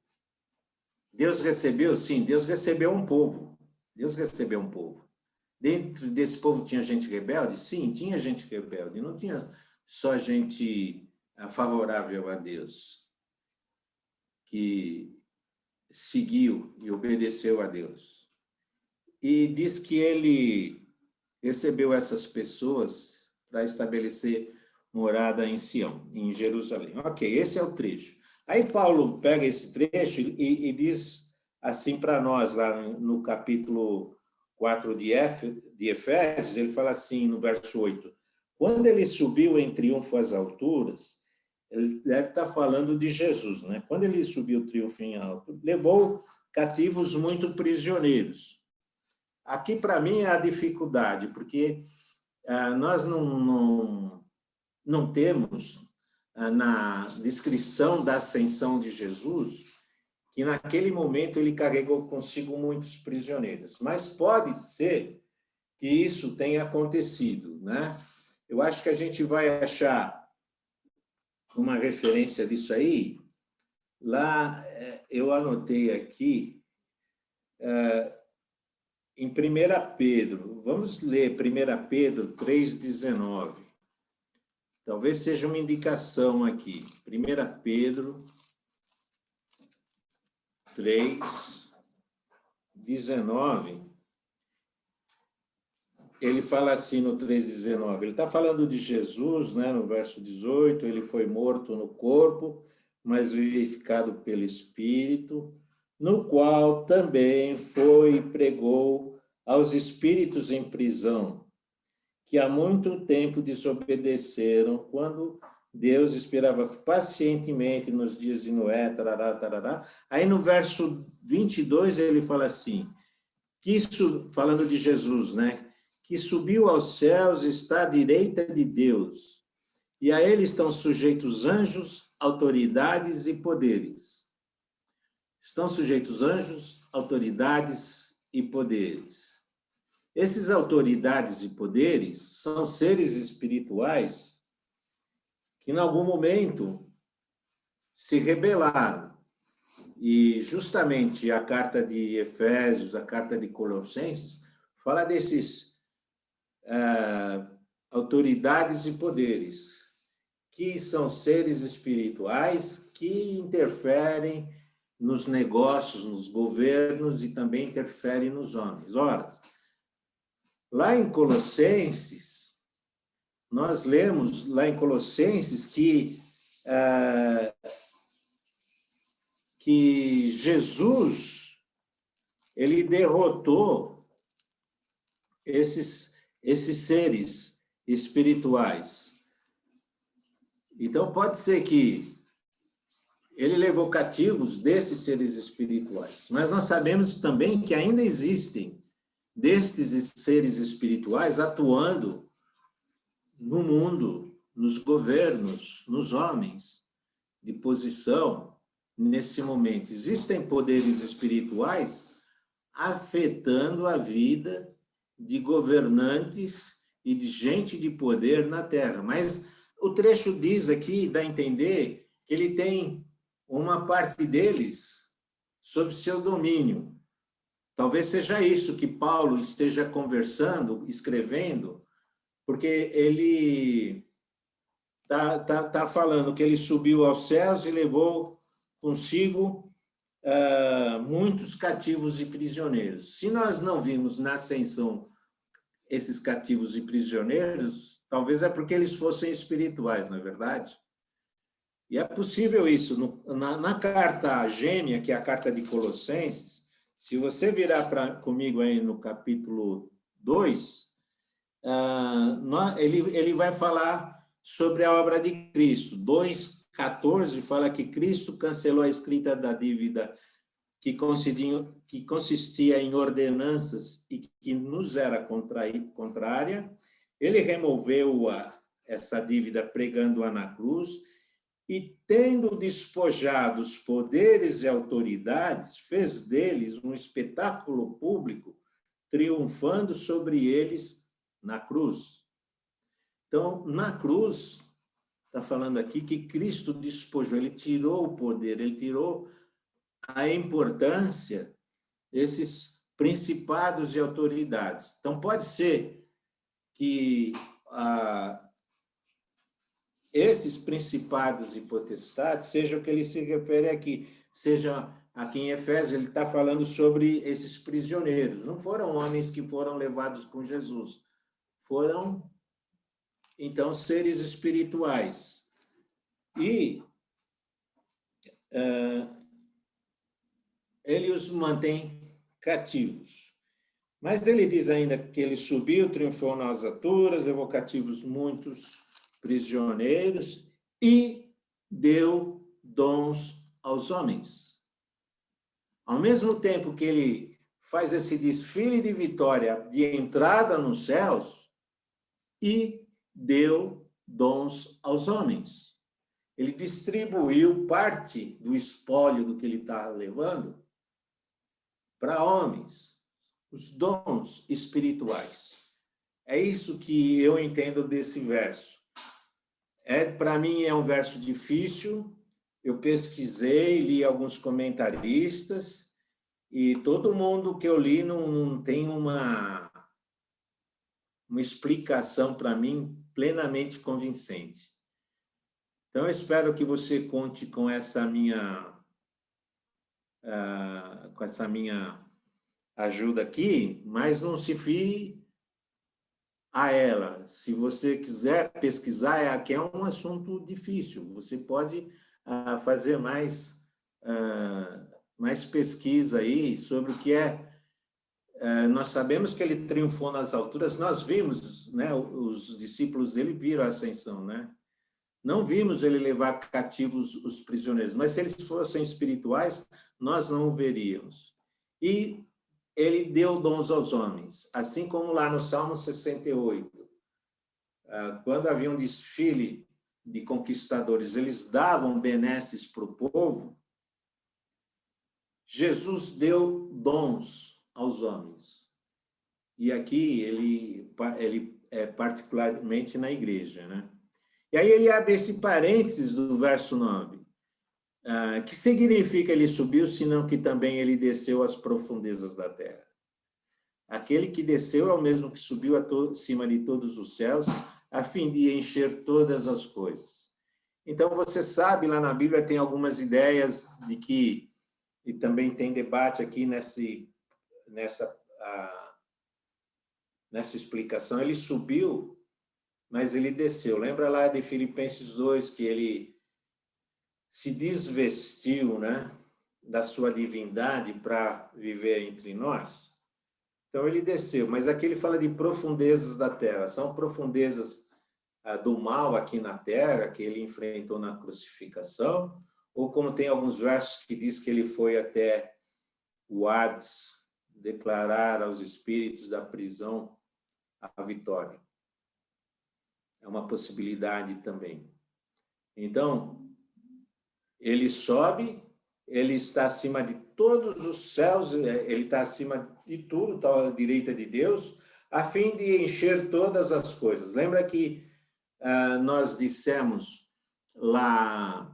Deus recebeu, sim, Deus recebeu um povo. Deus recebeu um povo. Dentro desse povo tinha gente rebelde? Sim, tinha gente rebelde. Não tinha só gente favorável a Deus, que seguiu e obedeceu a Deus. E diz que ele recebeu essas pessoas para estabelecer morada em Sião, em Jerusalém. Ok, esse é o trecho. Aí Paulo pega esse trecho e diz assim para nós, lá no capítulo 4 de Efésios, ele fala assim, no verso 8, quando ele subiu em triunfo às alturas, ele deve estar falando de Jesus, né? Quando ele subiu triunfo em alto, levou cativos muito prisioneiros. Aqui, para mim, é a dificuldade, porque nós não temos na descrição da ascensão de Jesus que naquele momento ele carregou consigo muitos prisioneiros. Mas pode ser que isso tenha acontecido, né? Eu acho que a gente vai achar uma referência disso aí. Lá, eu anotei aqui, em 1 Pedro. Vamos ler 1 Pedro 3,19. Talvez seja uma indicação aqui. 1 Pedro 3:19, ele fala assim no 3:19, ele está falando de Jesus, né, no verso 18, ele foi morto no corpo, mas vivificado pelo Espírito, no qual também foi e pregou aos espíritos em prisão, que há muito tempo desobedeceram, quando Deus esperava pacientemente nos dias de Noé, tarará, tarará. Aí no verso 22 ele fala assim, que isso, falando de Jesus, né? Que subiu aos céus, está à direita de Deus, e a ele estão sujeitos anjos, autoridades e poderes. Estão sujeitos anjos, autoridades e poderes. Esses autoridades e poderes são seres espirituais que, em algum momento, se rebelaram. E, justamente, a carta de Efésios, a carta de Colossenses, fala desses autoridades e poderes, que são seres espirituais que interferem nos negócios, nos governos e também interferem nos homens. Ora, lá em Colossenses, nós lemos lá em Colossenses que Jesus, ele derrotou esses seres espirituais. Então, pode ser que ele levou cativos desses seres espirituais, mas nós sabemos também que ainda existem destes seres espirituais atuando no mundo, nos governos, nos homens de posição nesse momento. Existem poderes espirituais afetando a vida de governantes e de gente de poder na Terra. Mas o trecho diz aqui, dá a entender, que ele tem uma parte deles sob seu domínio. Talvez seja isso que Paulo esteja conversando, escrevendo, porque ele tá falando que ele subiu aos céus e levou consigo muitos cativos e prisioneiros. Se nós não vimos na ascensão esses cativos e prisioneiros, talvez é porque eles fossem espirituais, não é verdade? E é possível isso. Na carta gêmea, que é a carta de Colossenses, se você virar comigo aí no capítulo 2, ele vai falar sobre a obra de Cristo. 2,14 fala que Cristo cancelou a escrita da dívida que consistia em ordenanças e que nos era contrária. Ele removeu essa dívida pregando-a na cruz e, tendo despojado os poderes e autoridades, fez deles um espetáculo público, triunfando sobre eles na cruz. Então, na cruz, está falando aqui que Cristo despojou, ele tirou o poder, ele tirou a importância desses principados e autoridades. Então, pode ser que esses principados e potestades sejam o que ele se refere aqui, seja aqui em Efésios, ele está falando sobre esses prisioneiros. Não foram homens que foram levados com Jesus, foram, então, seres espirituais. E ele os mantém cativos. Mas ele diz ainda que ele subiu, triunfou nas alturas, levou cativos muitos prisioneiros e deu dons aos homens. Ao mesmo tempo que ele faz esse desfile de vitória de entrada nos céus, e deu dons aos homens. Ele distribuiu parte do espólio do que ele está levando para homens, os dons espirituais. É isso que eu entendo desse verso. Para mim é um verso difícil, eu pesquisei, li alguns comentaristas, e todo mundo que eu li não tem uma explicação para mim plenamente convincente. Então, eu espero que você conte com essa minha ajuda aqui, mas não se fie a ela. Se você quiser pesquisar, aqui é um assunto difícil. Você pode fazer mais pesquisa aí sobre o que é. Nós sabemos que ele triunfou nas alturas, nós vimos, né, os discípulos dele viram a ascensão, né? Não vimos ele levar cativos os prisioneiros, mas se eles fossem espirituais, nós não o veríamos. E ele deu dons aos homens, assim como lá no Salmo 68, quando havia um desfile de conquistadores, eles davam benesses para o povo, Jesus deu dons aos homens. E aqui ele é particularmente na igreja, né? E aí ele abre esse parênteses do verso 9. Que significa ele subiu, senão que também ele desceu às profundezas da terra. Aquele que desceu é o mesmo que subiu acima de todos os céus, a fim de encher todas as coisas. Então, você sabe, lá na Bíblia tem algumas ideias de que, e também tem debate aqui nessa explicação, ele subiu, mas ele desceu. Lembra lá de Filipenses 2, que ele se desvestiu, né, da sua divindade para viver entre nós? Então, ele desceu, mas aqui ele fala de profundezas da terra. São profundezas do mal aqui na terra, que ele enfrentou na crucificação, ou como tem alguns versos que diz que ele foi até o Hades declarar aos espíritos da prisão a vitória. É uma possibilidade também. Então, ele sobe, ele está acima de todos os céus, ele está acima de tudo, está à direita de Deus, a fim de encher todas as coisas. Lembra que nós dissemos lá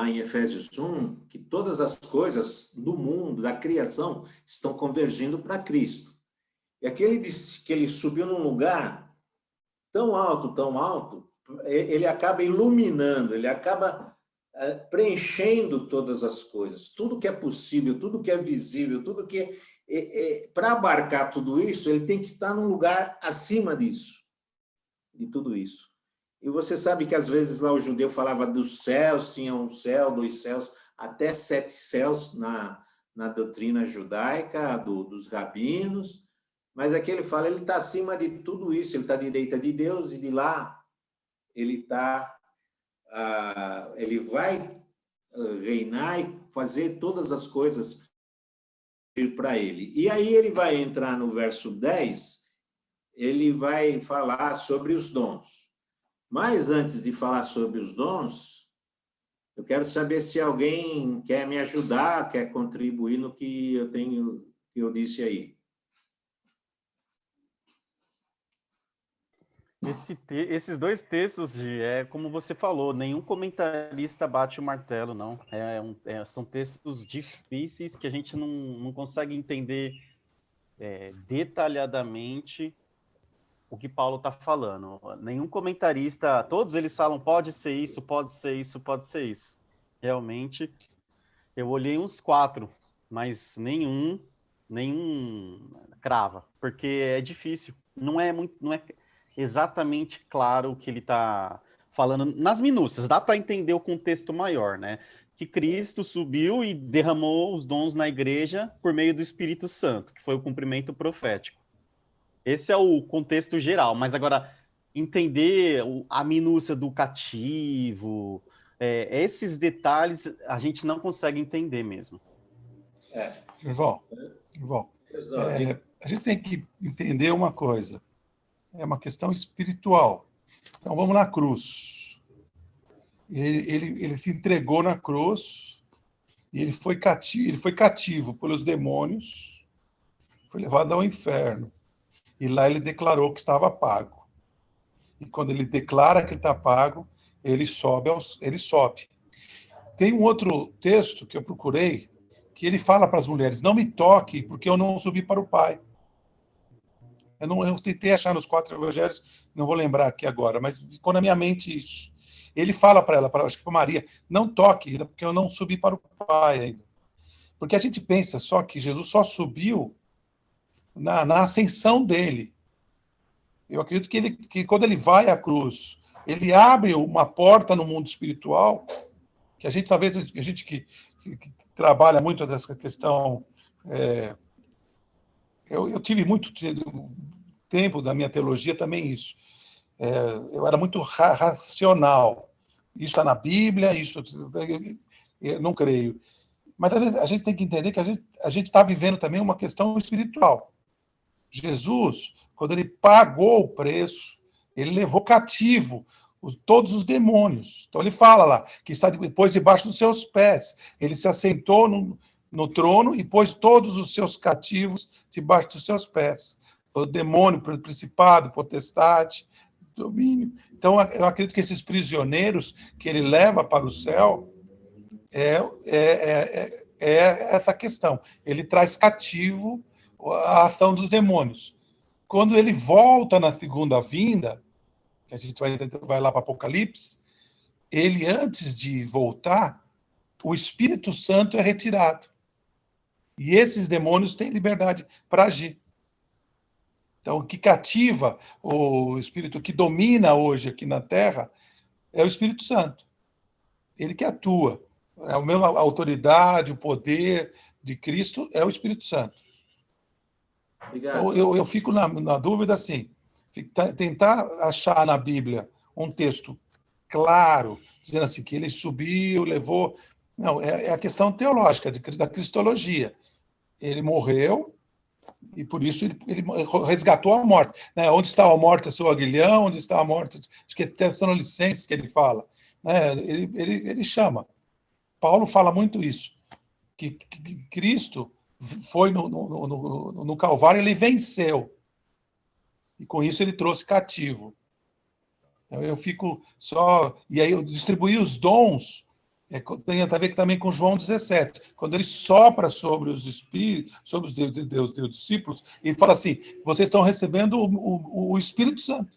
em Efésios 1, que todas as coisas do mundo, da criação, estão convergindo para Cristo. E aqui ele disse que ele subiu num lugar tão alto, ele acaba iluminando, ele acaba preenchendo todas as coisas, tudo que é possível, tudo que é visível, tudo que para abarcar tudo isso, ele tem que estar num lugar acima disso, de tudo isso. E você sabe que às vezes lá o judeu falava dos céus, tinha um céu, 2 céus, até 7 céus na doutrina judaica, dos rabinos, mas aqui ele fala, ele está acima de tudo isso, ele está à direita de Deus, e de lá ele vai reinar e fazer todas as coisas para ele. E aí ele vai entrar no verso 10, ele vai falar sobre os dons. Mas antes de falar sobre os dons, eu quero saber se alguém quer me ajudar, quer contribuir no que eu disse aí. Esses 2 textos, como você falou, nenhum comentarista bate o martelo, não. São textos difíceis que a gente não consegue entender detalhadamente o que Paulo está falando. Nenhum comentarista, todos eles falam, pode ser isso, pode ser isso, pode ser isso. Realmente, eu olhei uns 4, mas nenhum crava, porque é difícil. Não é exatamente claro o que ele está falando nas minúcias. Dá para entender o contexto maior, né? Que Cristo subiu e derramou os dons na igreja por meio do Espírito Santo, que foi o cumprimento profético. Esse é o contexto geral, mas agora entender a minúcia do cativo, esses detalhes a gente não consegue entender mesmo. Irmão, a gente tem que entender uma coisa. É uma questão espiritual. Então, vamos na cruz. Ele se entregou na cruz e ele foi cativo pelos demônios, foi levado ao inferno. E lá ele declarou que estava pago. E quando ele declara que está pago, ele sobe. Tem um outro texto que eu procurei, que ele fala para as mulheres, não me toque, porque eu não subi para o Pai. Eu tentei achar nos 4 evangelhos, não vou lembrar aqui agora, mas ficou na minha mente isso. Ele fala para ela, acho que para Maria, não toque, porque eu não subi para o Pai ainda. Porque a gente pensa só que Jesus só subiu na ascensão dele. Eu acredito que quando ele vai à cruz, ele abre uma porta no mundo espiritual, que a gente, talvez, a gente que trabalha muito dessa questão... Eu tive muito tempo da minha teologia também isso. Eu era muito racional. Isso está na Bíblia, isso eu não creio. Mas a gente tem que entender que a gente está vivendo também uma questão espiritual. Jesus, quando ele pagou o preço, ele levou cativo todos os demônios. Então ele fala lá, que está depois debaixo dos seus pés. Ele se assentou no trono e pôs todos os seus cativos debaixo dos seus pés. O demônio, o principado, potestade, domínio. Então, eu acredito que esses prisioneiros que ele leva para o céu é essa questão. Ele traz cativo a ação dos demônios. Quando ele volta na segunda vinda, que a gente vai lá para Apocalipse, ele, antes de voltar, o Espírito Santo é retirado. E esses demônios têm liberdade para agir. Então, o que cativa o Espírito, que domina hoje aqui na Terra, é o Espírito Santo. Ele que atua. A mesma autoridade, o poder de Cristo é o Espírito Santo. Obrigado. Então, eu fico na dúvida, assim, tentar achar na Bíblia um texto claro, dizendo assim, que ele subiu, levou... Não, é a questão teológica, da cristologia. Ele morreu, e por isso ele resgatou a morte. Né? Onde está a morte, seu aguilhão? Onde está a morte? Acho que é Tessalonicenses que ele fala. Né? Ele chama. Paulo fala muito isso, que Cristo foi no Calvário, ele venceu. E com isso ele trouxe cativo. Então, eu fico só... E aí eu distribuí os dons... tem a ver também com João 17, quando ele sopra sobre os espíritos, sobre os discípulos, e fala assim, vocês estão recebendo o Espírito Santo.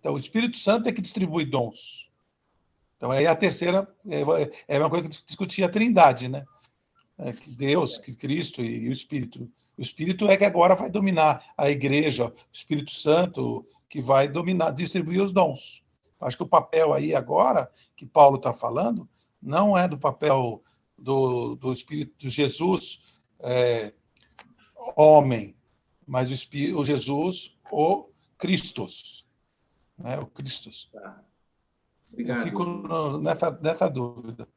Então, o Espírito Santo é que distribui dons. Então, aí a terceira é uma coisa que discutia a Trindade, né? Que Deus, que Cristo e o Espírito. O Espírito é que agora vai dominar a igreja, o Espírito Santo que vai dominar, distribuir os dons. Acho que o papel aí agora, que Paulo está falando, não é do papel do Espírito de Jesus, homem, mas o Jesus, o Christos, né? O Christos. Tá. Eu fico Obrigado. nessa dúvida.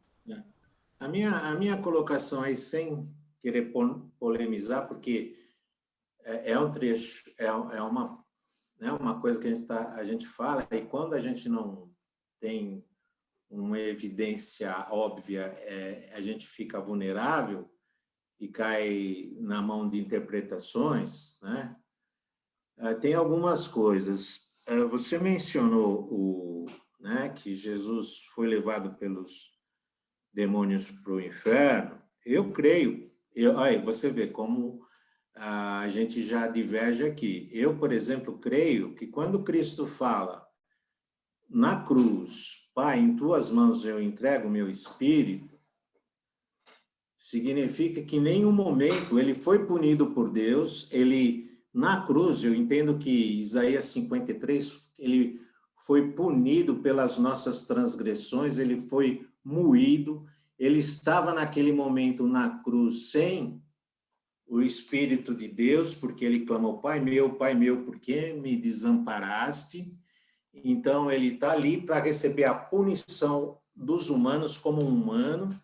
A minha colocação aí, sem querer polemizar, porque é um trecho, é uma, né, uma coisa que a gente fala, e quando a gente não tem uma evidência óbvia, a gente fica vulnerável e cai na mão de interpretações, né? Tem algumas coisas. Você mencionou né, que Jesus foi levado pelos demônios para o inferno. Eu creio. Aí você vê como a gente já diverge aqui. Eu, por exemplo, creio que quando Cristo fala na cruz, Pai, em tuas mãos eu entrego o meu espírito, significa que em nenhum momento ele foi punido por Deus. Ele, na cruz, eu entendo que Isaías 53, ele foi punido pelas nossas transgressões, ele foi moído, ele estava naquele momento na cruz sem o Espírito de Deus, porque ele clamou, Pai meu, por que me desamparaste? Então, ele está ali para receber a punição dos humanos como um humano,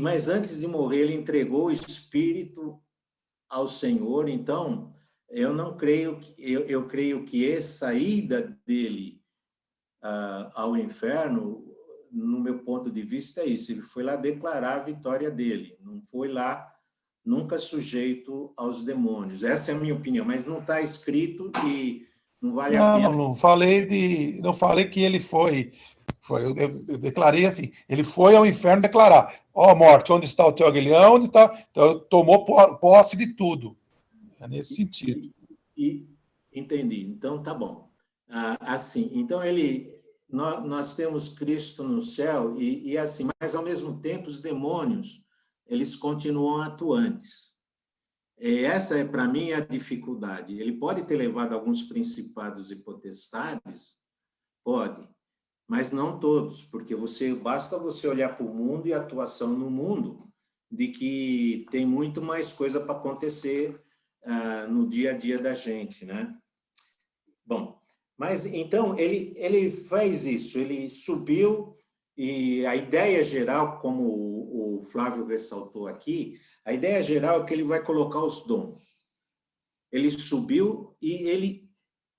mas antes de morrer, ele entregou o Espírito ao Senhor. Então, eu não creio eu creio que essa ida dele ao inferno, no meu ponto de vista, é isso. Ele foi lá declarar a vitória dele, não foi lá nunca sujeito aos demônios. Essa é a minha opinião, mas não está escrito e não vale a pena. Não falei que ele foi. Eu declarei assim, ele foi ao inferno declarar, morte, onde está o teu aguilhão? Onde está? Então, tomou posse de tudo. É nesse sentido. Entendi. Então, tá bom. Assim, então nós temos Cristo no céu e assim, mas ao mesmo tempo os demônios, eles continuam atuantes. E essa para mim a dificuldade. Ele pode ter levado alguns principados e potestades, pode, mas não todos, porque basta você olhar para o mundo e a atuação no mundo de que tem muito mais coisa para acontecer no dia a dia da gente, né? Bom, mas então ele fez isso, ele subiu e a ideia geral, como o Flávio ressaltou aqui, a ideia geral é que ele vai colocar os dons. Ele subiu e ele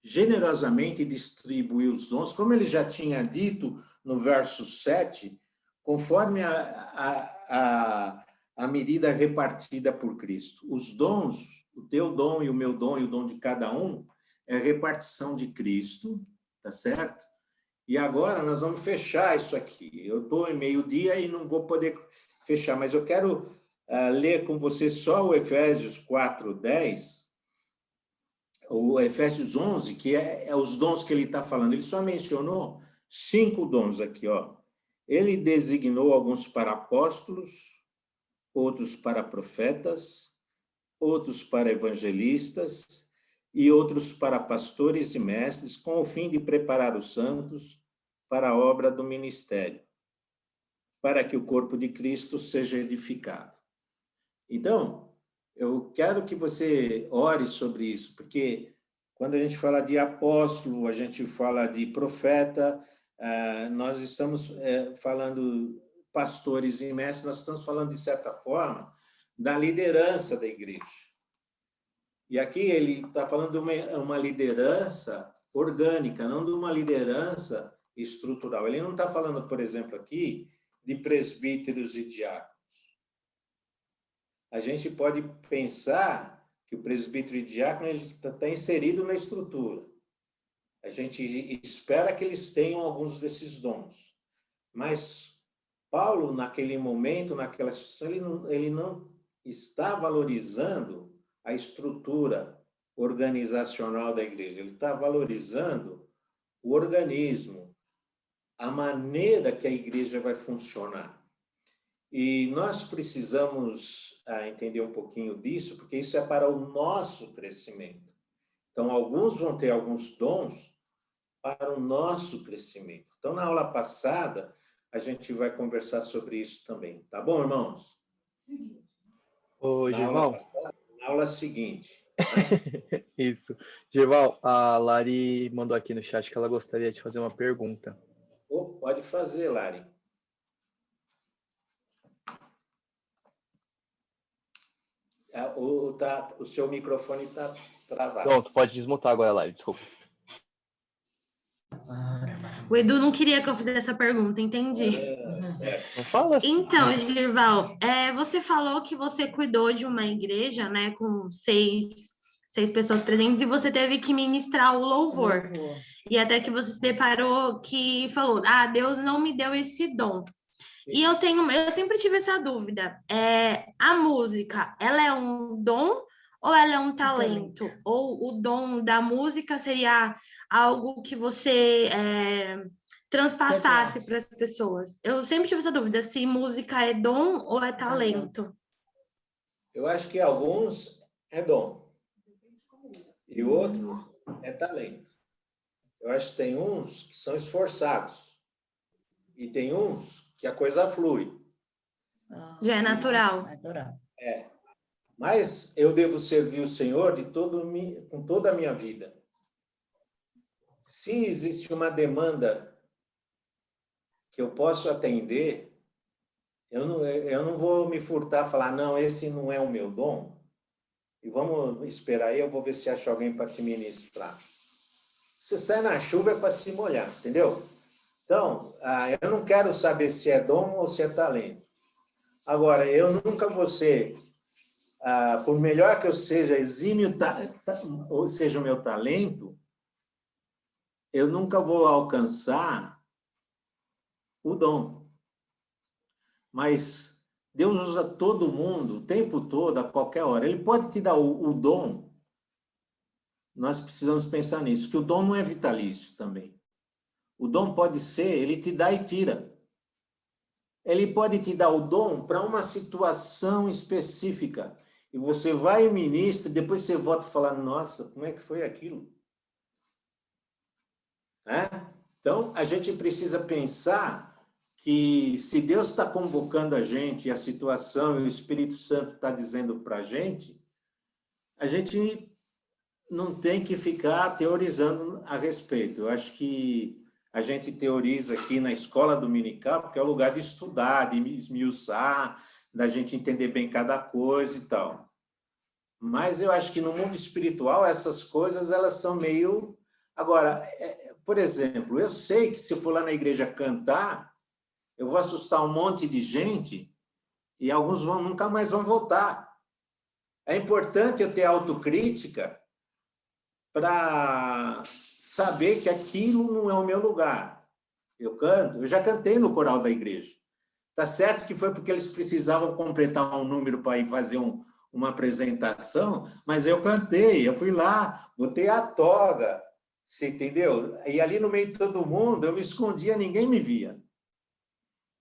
generosamente distribuiu os dons, como ele já tinha dito no verso 7, conforme a medida repartida por Cristo. Os dons, o teu dom e o meu dom e o dom de cada um, é a repartição de Cristo, tá certo? E agora nós vamos fechar isso aqui. Eu estou em meio-dia e não vou poder fechar, mas eu quero ler com você só o Efésios 4:10, o Efésios 11, que é os dons que ele está falando. Ele só mencionou 5 dons aqui, ó. Ele designou alguns para apóstolos, outros para profetas, outros para evangelistas e outros para pastores e mestres, com o fim de preparar os santos para a obra do ministério, para que o corpo de Cristo seja edificado. Então, eu quero que você ore sobre isso, porque quando a gente fala de apóstolo, a gente fala de profeta, nós estamos falando pastores e mestres, nós estamos falando, de certa forma, da liderança da igreja. E aqui ele está falando de uma liderança orgânica, não de uma liderança estrutural. Ele não está falando, por exemplo, aqui de presbíteros e diáconos. A gente pode pensar que o presbítero e diácono está inserido na estrutura. A gente espera que eles tenham alguns desses dons. Mas Paulo, naquele momento, naquela situação, ele não está valorizando a estrutura organizacional da igreja. Ele está valorizando o organismo, a maneira que a igreja vai funcionar. E nós precisamos entender um pouquinho disso, porque isso é para o nosso crescimento. Então, alguns vão ter alguns dons para o nosso crescimento. Então, na aula passada, a gente vai conversar sobre isso também. Tá bom, irmãos? Ô, Gival. Na aula seguinte. Né? Isso. Gival, a Lari mandou aqui no chat que ela gostaria de fazer uma pergunta. Pode fazer, Lari. O seu microfone está travado. Pronto, pode desmutar agora, Lari, desculpa. O Edu não queria que eu fizesse essa pergunta, entendi. Não fala assim. Então, Gival, você falou que você cuidou de uma igreja, né, com seis pessoas presentes, e você teve que ministrar o louvor. E até que você se deparou que falou, Deus não me deu esse dom. E eu sempre tive essa dúvida. A música, ela é um dom ou ela é um talento? Ou o dom da música seria algo que você transpassasse para as pessoas? Eu sempre tive essa dúvida, se música é dom ou é talento. Eu acho que alguns é dom e outros é talento. Eu acho que tem uns que são esforçados e tem uns que a coisa flui. Já é natural. Mas eu devo servir o Senhor com toda a minha vida. Se existe uma demanda que eu posso atender, eu não vou me furtar e falar, não, esse não é o meu dom, e vamos esperar aí, eu vou ver se acho alguém para te ministrar. Você sai na chuva é para se molhar, entendeu? Então, eu não quero saber se é dom ou se é talento. Agora, eu nunca vou ser, por melhor que eu seja exímio, ou seja o meu talento, eu nunca vou alcançar o dom. Mas Deus usa todo mundo, o tempo todo, a qualquer hora. Ele pode te dar o dom. Nós precisamos pensar nisso, que o dom não é vitalício também. O dom pode ser, ele te dá e tira. Ele pode te dar o dom para uma situação específica. E você vai e ministra, e depois você volta e fala, nossa, como é que foi aquilo? Então, a gente precisa pensar que se Deus está convocando a gente, a situação, e o Espírito Santo está dizendo para a gente não tem que ficar teorizando a respeito. Eu acho que a gente teoriza aqui na escola dominical, porque é o lugar de estudar, de esmiuçar, da gente entender bem cada coisa e tal. Mas eu acho que no mundo espiritual, essas coisas, elas são meio... Agora, por exemplo, eu sei que se eu for lá na igreja cantar, eu vou assustar um monte de gente e alguns nunca mais vão voltar. É importante eu ter autocrítica para saber que aquilo não é o meu lugar. Eu já cantei no coral da igreja. Tá certo que foi porque eles precisavam completar um número para ir fazer uma apresentação, mas eu cantei, eu fui lá, botei a toga, você entendeu? E ali no meio de todo mundo, eu me escondia, ninguém me via.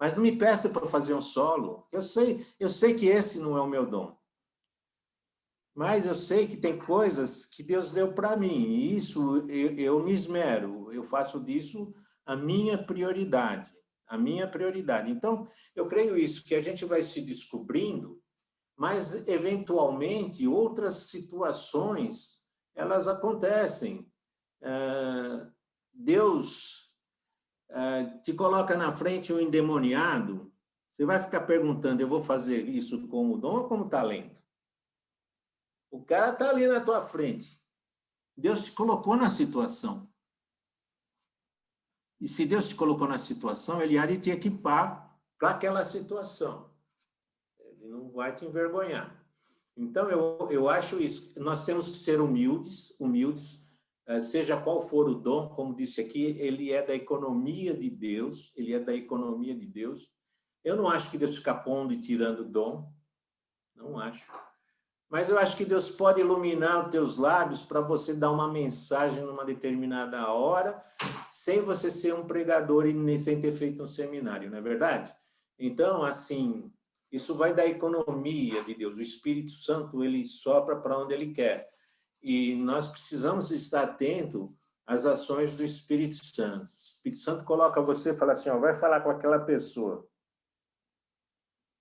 Mas não me peça para fazer um solo. Eu sei que esse não é o meu dom. Mas eu sei que tem coisas que Deus deu para mim, e isso eu me esmero, eu faço disso a minha prioridade. Então, eu creio isso, que a gente vai se descobrindo, mas, eventualmente, outras situações, elas acontecem. Deus te coloca na frente um endemoniado, você vai ficar perguntando, eu vou fazer isso como dom ou como talento? O cara está ali na tua frente. Deus te colocou na situação. E se Deus te colocou na situação, Ele há de te equipar para aquela situação. Ele não vai te envergonhar. Então, eu acho isso. Nós temos que ser humildes, seja qual for o dom, como disse aqui, ele é da economia de Deus, Eu não acho que Deus fica pondo e tirando dom. Não acho. Mas eu acho que Deus pode iluminar os teus lábios para você dar uma mensagem numa determinada hora, sem você ser um pregador e nem sem ter feito um seminário, não é verdade? Então, assim, isso vai da economia de Deus. O Espírito Santo, ele sopra para onde ele quer. E nós precisamos estar atentos às ações do Espírito Santo. O Espírito Santo coloca você e fala assim, ó, vai falar com aquela pessoa.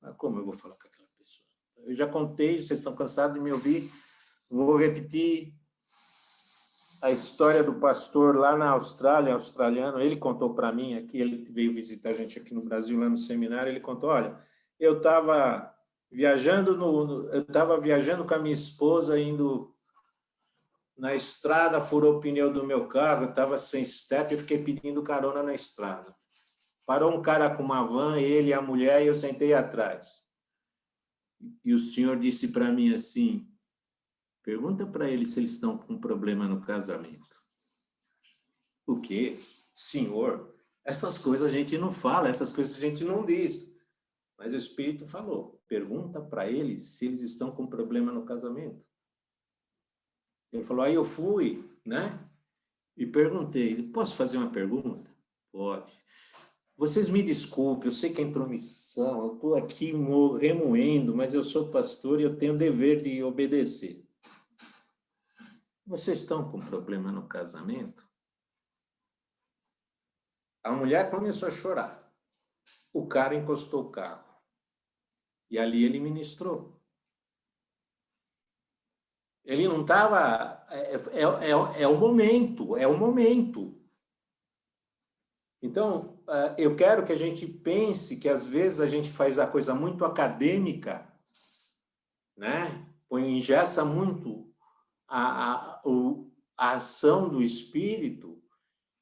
Mas como eu vou falar com aquela pessoa? Eu já contei, vocês estão cansados de me ouvir, vou repetir a história do pastor lá na Austrália, australiano. Ele contou para mim aqui, ele veio visitar a gente aqui no Brasil, lá no seminário, ele contou, olha, eu estava viajando com a minha esposa, indo na estrada, furou o pneu do meu carro, eu estava sem step e fiquei pedindo carona na estrada. Parou um cara com uma van, ele e a mulher, e eu sentei atrás. E o senhor disse para mim assim, pergunta para eles se eles estão com problema no casamento. O quê? Senhor, essas coisas a gente não fala, essas coisas a gente não diz. Mas o Espírito falou, pergunta para eles se eles estão com problema no casamento. Ele falou, aí eu fui, né? E perguntei, posso fazer uma pergunta? Pode. Vocês me desculpem, eu sei que é intromissão, eu estou aqui remoendo, mas eu sou pastor e eu tenho o dever de obedecer. Vocês estão com problema no casamento? A mulher começou a chorar. O cara encostou o carro. E ali ele ministrou. Ele não estava... É o momento, é o momento. Então, eu quero que a gente pense que, às vezes, a gente faz a coisa muito acadêmica, né? Engessa muito a ação do Espírito,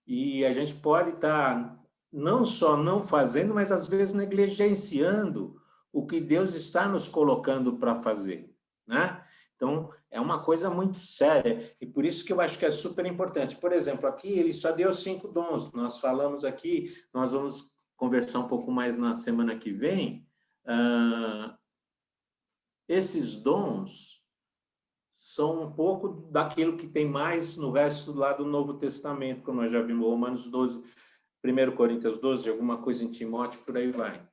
e a gente pode estar não só não fazendo, mas, às vezes, negligenciando o que Deus está nos colocando para fazer, né? Então, é uma coisa muito séria, e por isso que eu acho que é super importante. Por exemplo, aqui ele só deu 5 dons, nós falamos aqui, nós vamos conversar um pouco mais na semana que vem. Esses dons são um pouco daquilo que tem mais no resto lá do Novo Testamento, como nós já vimos, Romanos 12, 1 Coríntios 12, alguma coisa em Timóteo, por aí vai.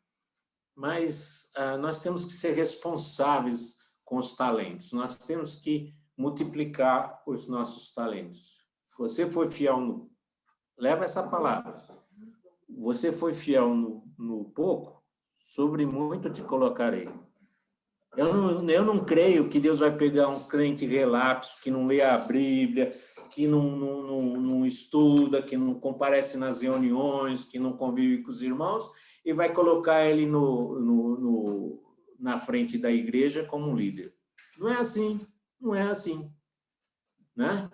Mas nós temos que ser responsáveis com os talentos. Nós temos que multiplicar os nossos talentos. Se você for fiel leva essa palavra. Você foi fiel no pouco, sobre muito te colocarei. Eu não creio que Deus vai pegar um crente relapso, que não lê a Bíblia, que não estuda, que não comparece nas reuniões, que não convive com os irmãos, e vai colocar ele na frente da igreja como um líder. Não é assim, não é assim, né?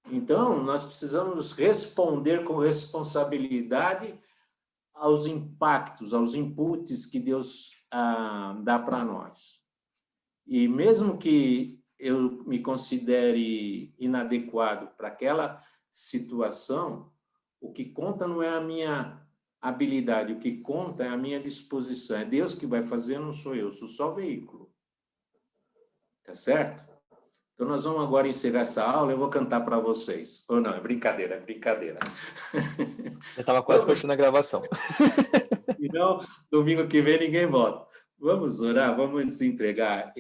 Então, nós precisamos responder com responsabilidade aos impactos, aos inputs que Deus dá para nós. E mesmo que eu me considere inadequado para aquela situação, o que conta não é a minha habilidade, o que conta é a minha disposição. É Deus que vai fazer, não sou eu, sou só o veículo. Tá certo? Então, nós vamos agora encerrar essa aula, eu vou cantar para vocês. Ou não, é brincadeira, é brincadeira. Eu estava quase continuando a gravação. Então, domingo que vem ninguém volta. Vamos orar, vamos entregar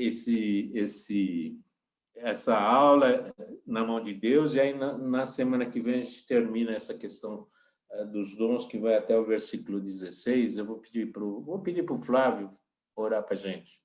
essa aula na mão de Deus, e aí na semana que vem a gente termina essa questão dos dons, que vai até o versículo 16. Eu vou pedir para o Flávio orar para a gente.